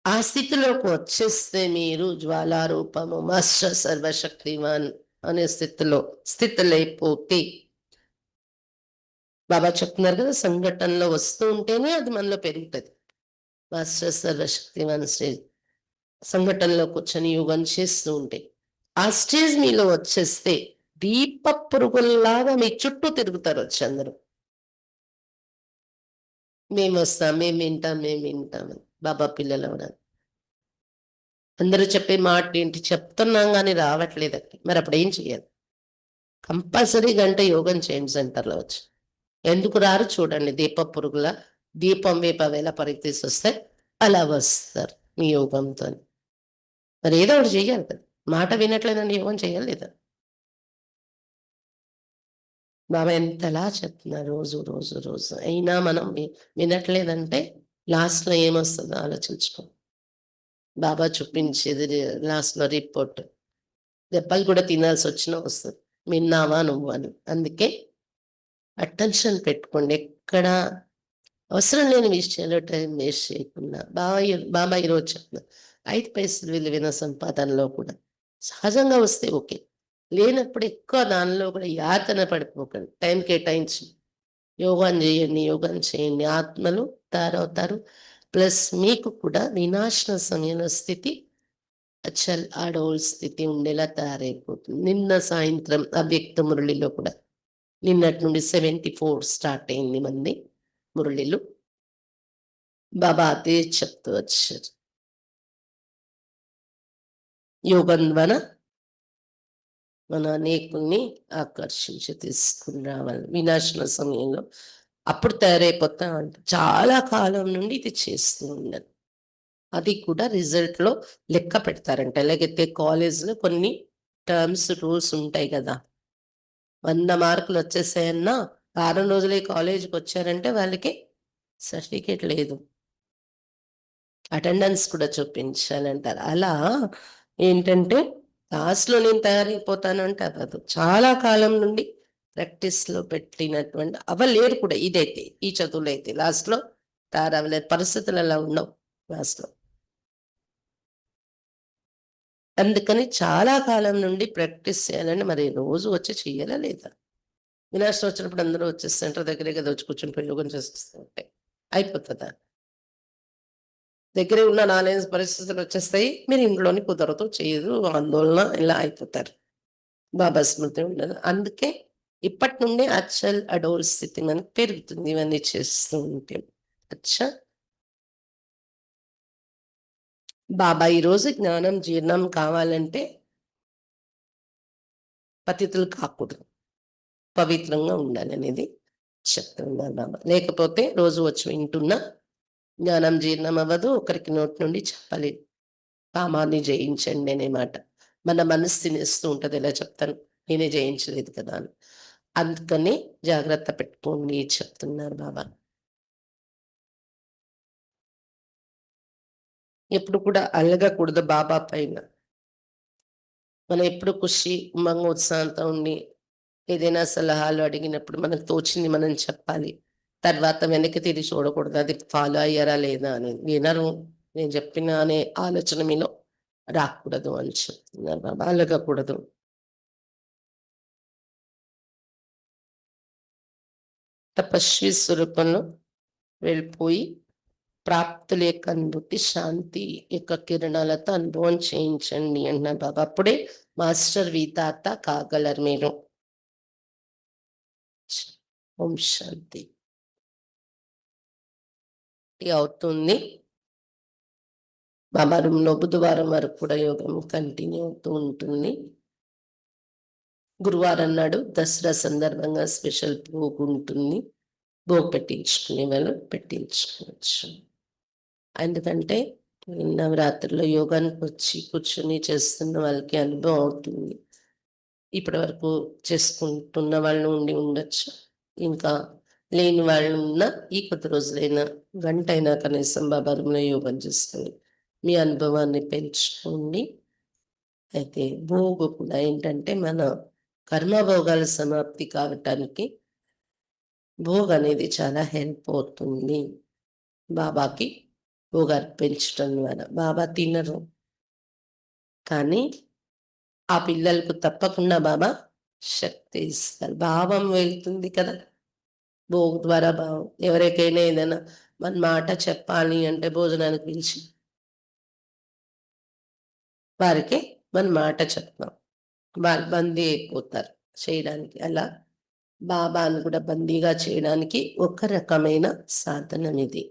ఆ స్థితిలోకి వచ్చేస్తే మీరు జ్వాలారూపము మాస్టర్ సర్వశక్తివాన్ అనే స్థితులైపోతే బాబా చెప్తున్నారు కదా, సంఘటనలో వస్తూ ఉంటేనే అది మనలో పెరుగుతుంది. మాస్టర్ సర్వశక్తివాన్ స్టేజ్ సంఘటనలో కూర్చొని యోగం చేస్తూ ఉంటే ఆ స్టేజ్ మీలో వచ్చేస్తే దీప పురుగుల్లాగా మీ చుట్టూ తిరుగుతారు వచ్చి అందరూ. మేము వస్తాం, మేము వింటాం అని. బాబా పిల్లలు అవడానికి అందరూ చెప్పే మాట ఏంటి? చెప్తున్నాం కానీ రావట్లేదండి. మరి అప్పుడు ఏం చేయాలి? కంపల్సరీ గంట యోగం చేయండి సెంటర్లో వచ్చి. ఎందుకు రారు చూడండి. దీప పురుగుల దీపం వేప వేళ పరిగెత్తేసి వస్తే అలా వస్తారు మీ యోగంతో. మరి ఏదో ఒకటి చెయ్యాలి కదా. మాట వినట్లేదని యోగం చేయాలి లేదా? బాబా ఎంతలా చెప్తున్నారు రోజు రోజు రోజు. అయినా మనం వినట్లేదంటే లాస్ట్‌లో ఏమొస్తుందో ఆలోచించుకో. బాబా చూపించేది లాస్ట్‌లో రిపోర్ట్. దెబ్బలు కూడా తినాల్సొచ్చినా వస్తది. విన్నావా నువ్వు అని. అందుకే అటెన్షన్ పెట్టుకోండి. ఎక్కడ అవసరం లేని విషయాల్లో టైం వేస్ట్ చేయకుండా. బాబా ఈరోజు చెప్తున్నారు. 5 పైసలు విలువైన సంపాదనలో కూడా సహజంగా వస్తే ఓకే. లేనప్పుడు ఎక్కువ దానిలో కూడా యాతన పడిపోకండి. టైం కేటాయించి యోగం చేయండి. ఆత్మలు తయారవుతారు. ప్లస్ మీకు కూడా వినాశన సమయంలో స్థితి అచల్ అడోల్ స్థితి ఉండేలా తయారైపోతుంది. నిన్న సాయంత్రం అవ్యక్త మురళిలో కూడా నిన్నటి నుండి 74 స్టార్ట్ అయింది మంది మురళిలు. బాబా అదే చెప్తూ వచ్చారు. యోగం ద్వారా మన అనేకుల్ని ఆకర్షించి తీసుకుని రావాలి. వినాశన సమయంలో అప్పుడు తయారైపోతామంట. చాలా కాలం నుండి ఇది చేస్తూ ఉన్నాను. అది కూడా రిజల్ట్‌లో లెక్క పెడతారంట. ఎలాగైతే కాలేజ్‌లో కొన్ని టర్మ్స్, రూల్స్ ఉంటాయి గదా! 100 మార్కులు వచ్చేసాయన్నా వారం రోజులే కాలేజ్‌కొచ్చారంటే వాళ్ళకి సర్టిఫికేట్ లేదు. అటెండెన్స్ కూడా చూపించాలంటారు. అలా ఏంటంటే లాస్ట్‌లో నేను తయారైపోతాను అంటే అవ్వదు. చాలా కాలం నుండి ప్రాక్టీస్‌లో పెట్టినటువంటి అవ్వలేరు కూడా ఇదైతే. ఈ చదువులో అయితే లాస్ట్‌లో తయారవ్వలేరు. పరిస్థితులు అలా ఉండవు లాస్ట్‌లో. అందుకని చాలా కాలం నుండి ప్రాక్టీస్ చేయాలని మరి రోజు వచ్చి చెయ్యాలా లేదా? వినాయక వచ్చినప్పుడు అందరూ వచ్చేసి సెంటర్ దగ్గరే కదా వచ్చి కూర్చొని ప్రయోగం చేసేస్తూ ఉంటే అయిపోతదా? దగ్గరే ఉన్న 4, 5 పరిస్థితులు వచ్చేస్తాయి. మీరు ఇంట్లోని కుదరదు, చేయదు, ఆందోళన ఇలా అయిపోతారు. బాబా స్మృతి ఉండదు. అందుకే ఇప్పటి నుండే అచ్చల్, అడోల్ స్థితి మనకు పెరుగుతుంది ఇవన్నీ చేస్తూ ఉంటే. అచ్చా! బాబా ఈరోజు జ్ఞానం జీర్ణం కావాలంటే పతితులు కాకూడదు. పవిత్రంగా ఉండాలనేది చెప్తున్నారు బాబా. లేకపోతే రోజు వచ్చి వింటున్నా జ్ఞానం జీర్ణం అవ్వదు. ఒకరికి నోటి నుండి చెప్పాలి. కామాన్ని జయించండి అనే మాట. మన మనసు తినేస్తూ ఉంటది. ఎలా చెప్తాను? నేనే జయించలేదు కదా అని. అందుకని జాగ్రత్త పెట్టుకోండి చెప్తున్నారు బాబా. ఎప్పుడు కూడా అలగకూడదు బాబా పైన. మనం ఎప్పుడు ఖుషి, ఉమంగ, ఉత్సాహంతో ఉండి ఏదైనా సలహాలు అడిగినప్పుడు మనకు తోచింది మనం చెప్పాలి. తర్వాత వెనక్కి తిరిగి చూడకూడదు. అది ఫాలో అయ్యారా లేదా అని. వినరు నేను చెప్పిన అనే ఆలోచన మీలో రాకూడదు అని చెప్తున్నారు బాబా. అలగకూడదు. తపస్వి స్వరూపంలో వెళ్ళిపోయి ప్రాప్తుల యొక్క అనుభూతి, శాంతి యొక్క కిరణాలతో అనుభవం చేయించండి అంటున్నారు బాబా. అప్పుడే మాస్టర్ విధాత కాగలరు మీరు. ఓం శాంతి. అవుతుంది. బాబా రూమ్‌లో బుధవారం వరకు కూడా యోగం కంటిన్యూ అవుతూ ఉంటుంది. గురువారం నాడు దసరా సందర్భంగా స్పెషల్ భోగుంటుంది. భోగు పెట్టించుకునే వాళ్ళు పెట్టించుకోవచ్చు. ఎందుకంటే ఈ నవరాత్రుల్లో యోగానికి వచ్చి కూర్చొని చేస్తున్న వాళ్ళకి అనుభవం అవుతుంది. ఇప్పటివరకు చేసుకుంటున్న వాళ్ళు ఉండి ఉండొచ్చు. ఇంకా లేని వాళ్ళు ఉన్న ఈ కొద్ది రోజులైనా గంటైనా కనీసం బాబా రూమ్‌లో యోగం చేసుకొని మీ అనుభవాన్ని పెంచుకోండి. అయితే భోగు కూడా ఏంటంటే మన కర్మభోగాల సమాప్తి కావటానికి భోగ్ అనేది చాలా హెల్ప్ అవుతుంది. బాబాకి భోగ్ అర్పించటం ద్వారా. బాబా తినరు. కానీ ఆ పిల్లలకు తప్పకుండా బాబా శక్తి ఇస్తారు. భావం వెళ్తుంది కదా! భోగ్ ద్వారా భావం. ఎవరికైనా ఏదైనా మన మాట చెప్పాలి అంటే భోజనానికి పిలిచి వారికి మన మాట చెప్తాం. వాళ్ళు బందీ అయిపోతారు చేయడానికి. అలా బాబాను కూడా బందీగా చేయడానికి ఒక రకమైన సాధనం ఇది.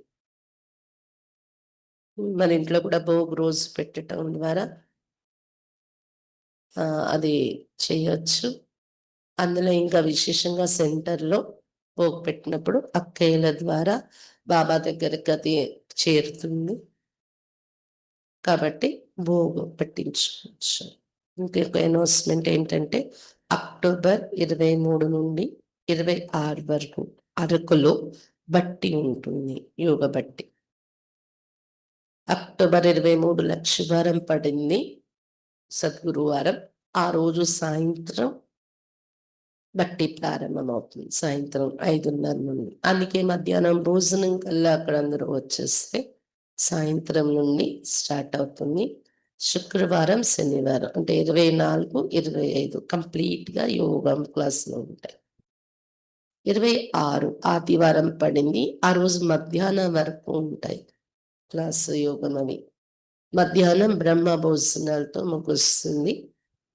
మన ఇంట్లో కూడా భోగ్ రోజు పెట్టటం ద్వారా అది చేయొచ్చు. అందులో ఇంకా విశేషంగా సెంటర్‌లో భోగ్ పెట్టినప్పుడు అక్కయ్యల ద్వారా బాబా దగ్గరికి అది చేరుతుంది. కాబట్టి భోగ్ పెట్టించుకోవచ్చు. ఇంకొక అనౌన్స్‌మెంట్ ఏంటంటే అక్టోబర్ 23 నుండి 26 వరకు అరకులో బట్టి ఉంటుంది. యోగ బట్టి. అక్టోబర్ 23 లక్షవారం పడింది. సద్గురువారం. ఆ రోజు సాయంత్రం బట్టి ప్రారంభమవుతుంది. సాయంత్రం 5:30 నుండి. అందుకే మధ్యాహ్నం భోజనం కల్లా అక్కడ అందరూ వచ్చేస్తే సాయంత్రం నుండి స్టార్ట్ అవుతుంది. శుక్రవారం, శనివారం అంటే 24, 25 కంప్లీట్‌గా యోగం క్లాసులు ఉంటాయి. 26 ఆదివారం పడింది. ఆ రోజు మధ్యాహ్నం వరకు ఉంటాయి క్లాసు యోగం అవి. మధ్యాహ్నం బ్రహ్మ భోజనాలతో ముగుస్తుంది.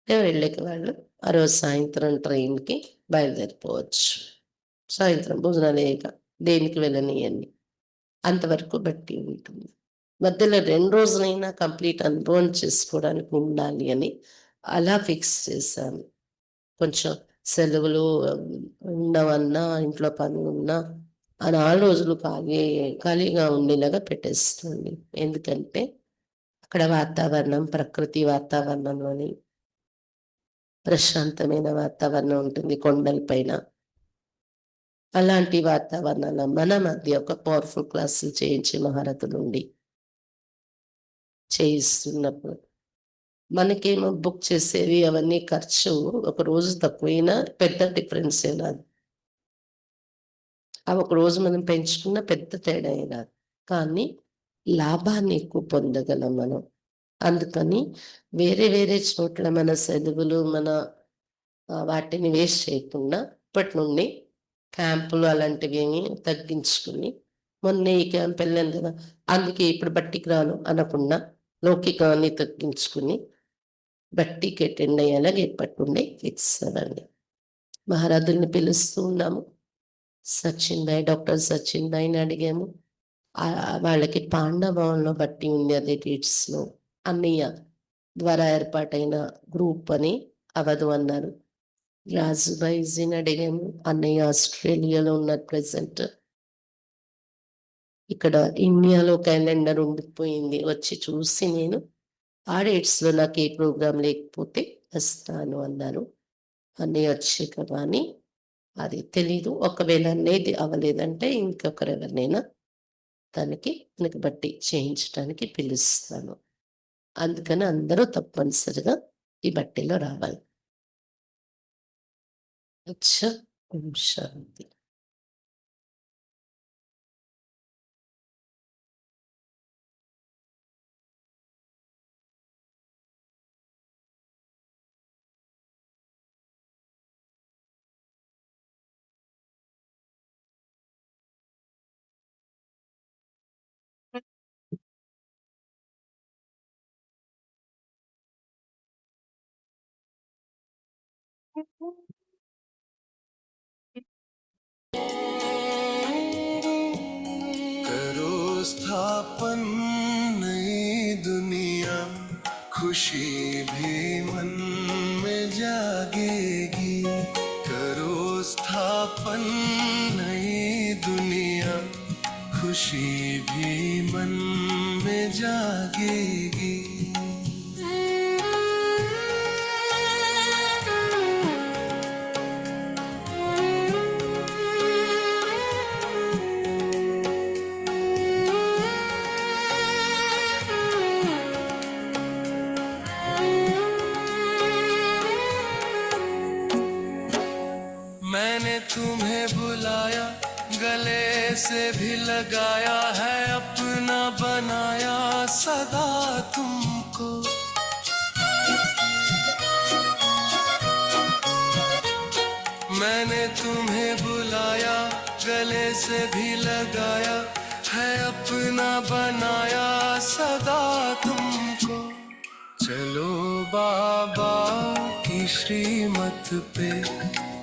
వెళ్ళేకి వాళ్ళు ఆ రోజు సాయంత్రం ట్రైన్‌కి బయలుదేరిపోవచ్చు. సాయంత్రం భోజనాలయ్యాక దేనికి వెళ్ళనియండి. అంతవరకు బట్టి ఉంటుంది. మధ్యలో 2 రోజులైనా కంప్లీట్ అనుభవం చేసుకోవడానికి ఉండాలి అని అలా ఫిక్స్ చేశాను. కొంచెం సెలవులు ఉండవన్నా, ఇంట్లో పనులున్నా ఆ 4 రోజులు ఖాళీగా ఉండేలాగా పెట్టేసుకోండి. ఎందుకంటే అక్కడ వాతావరణం, ప్రకృతి వాతావరణంలోని ప్రశాంతమైన వాతావరణం ఉంటుంది కొండల పైన. అలాంటి వాతావరణంలో మన మధ్య ఒక పవర్‌ఫుల్ క్లాసులు చేయించే మహారథులుండి చేయిస్తున్నప్పుడు మనకేమో బుక్ చేసేవి అవన్నీ ఖర్చు ఒక రోజు తక్కువైనా పెద్ద డిఫరెన్స్ ఏం రాదు. ఆ ఒక రోజు మనం పెంచుకున్న పెద్ద తేడా ఏం రాదు. కానీ లాభాన్ని ఎక్కువ పొందగలం మనం. అందుకని వేరే వేరే చోట్ల మన సెలవులు మన వాటిని వేస్ట్ చేయకుండా ఇప్పటి నుండి క్యాంపులు అలాంటివేమి తగ్గించుకుని మొన్న ఈ క్యాంప్ వెళ్ళాను కదా! అందుకే ఇప్పుడు బట్టికి రాను అనకుండా లౌకికాన్ని తగ్గించుకుని బట్టికి అటెండ్ అయ్యేలాగా ఇప్పటి నుండే ఫిక్స్ అవ్వండి. మహారథుల్ని పిలుస్తూ ఉన్నాము. సచిన్ భాయ్, డాక్టర్ సచిన్ భాయ్‌ని అడిగాము. వాళ్ళకి పాండా భవన్‌లో బట్టి ఉంది అదే డేట్స్‌లో. అన్నయ్య ద్వారా ఏర్పాటైన గ్రూప్ అని అవ్వదు అన్నారు. రాజుభాయిజీని అడిగాము. అన్నయ్య ఆస్ట్రేలియాలో ఉన్నారు ప్రెజెంట్. ఇక్కడ ఇండియాలో క్యాలెండర్ ఉండిపోయింది. వచ్చి చూసి నేను ఆ డేట్స్‌లో నాకు ఏ ప్రోగ్రామ్ లేకపోతే వస్తాను అన్నారు. అన్నయ్య వచ్చాక కానీ అది తెలీదు. ఒకవేళ అనేది అవ్వలేదంటే ఇంకొకరెవరినైనా మనకి బట్టి చేయించడానికి పిలుస్తాను. అందుకని అందరూ తప్పనిసరిగా ఈ బట్టీలో రావాలి. అచ్చా! ఓం శాంతి. खुशी भी मन में जागेगी। करो स्थापन नई दुनिया, खुशी भी मन में जागेगी। मैंने तुम्हें बुलाया, गले से भी लगाया है, अपना बनाया सदा तुमको। मैंने तुम्हें बुलाया, गले से भी लगाया है, अपना बनाया सदा तुमको। चलो बाबा की श्रीमत पे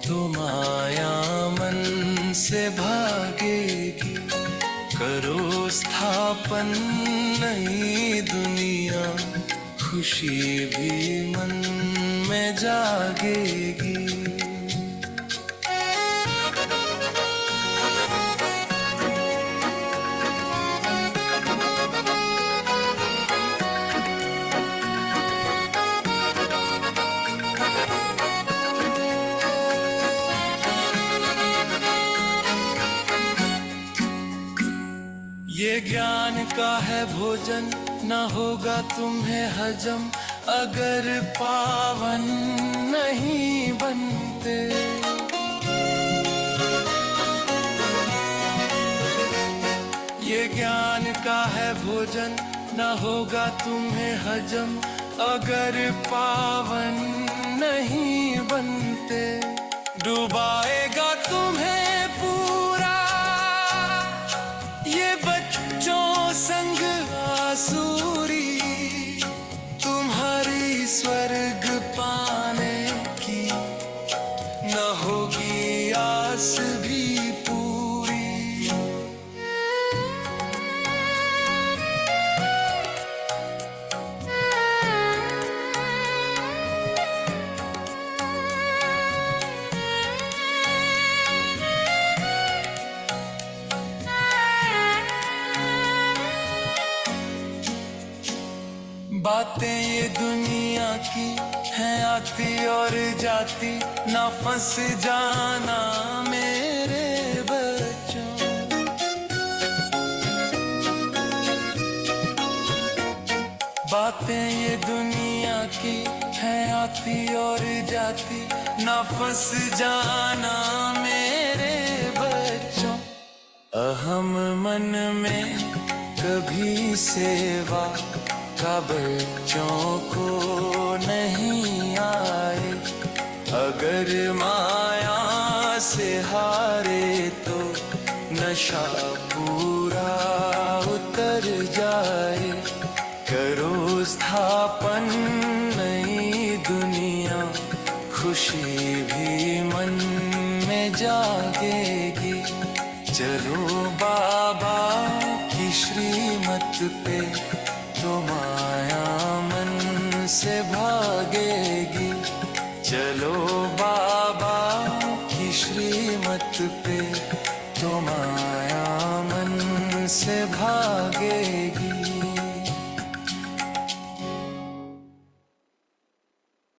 तो माया मन से भागेगी। करो स्थापन नई दुनिया, खुशी भी मन में जागेगी। ये ज्ञान का है भोजन, न होगा तुम्हें हजम अगर पावन नहीं बनते। ये ज्ञान का है भोजन, न होगा तुम्हें हजम अगर पावन नहीं बनते। डुबाएगा तुम्हें पूरा ये बच्चों संग आसूरी, तुम्हारी स्वर्ग पाने की न होगी आस भी पूरी। बातें ये दुनिया की हैं आती और जाती, ना फंस जाना मेरे बच्चों। बातें ये दुनिया की हैं आती और जाती, ना फंस जाना मेरे बच्चों। अहम मन में कभी सेवा का बच्चों को नहीं आए। अगर माया से हारे तो नशा पूरा उतर जाए। करो स्थापन नई दुनिया, खुशी भी मन में जागेगी। चलो बाबा की श्रीमत पे तो माया मन से भागेगी। चलो बाबा की श्रीमत पे तो माया मन से भागेगी।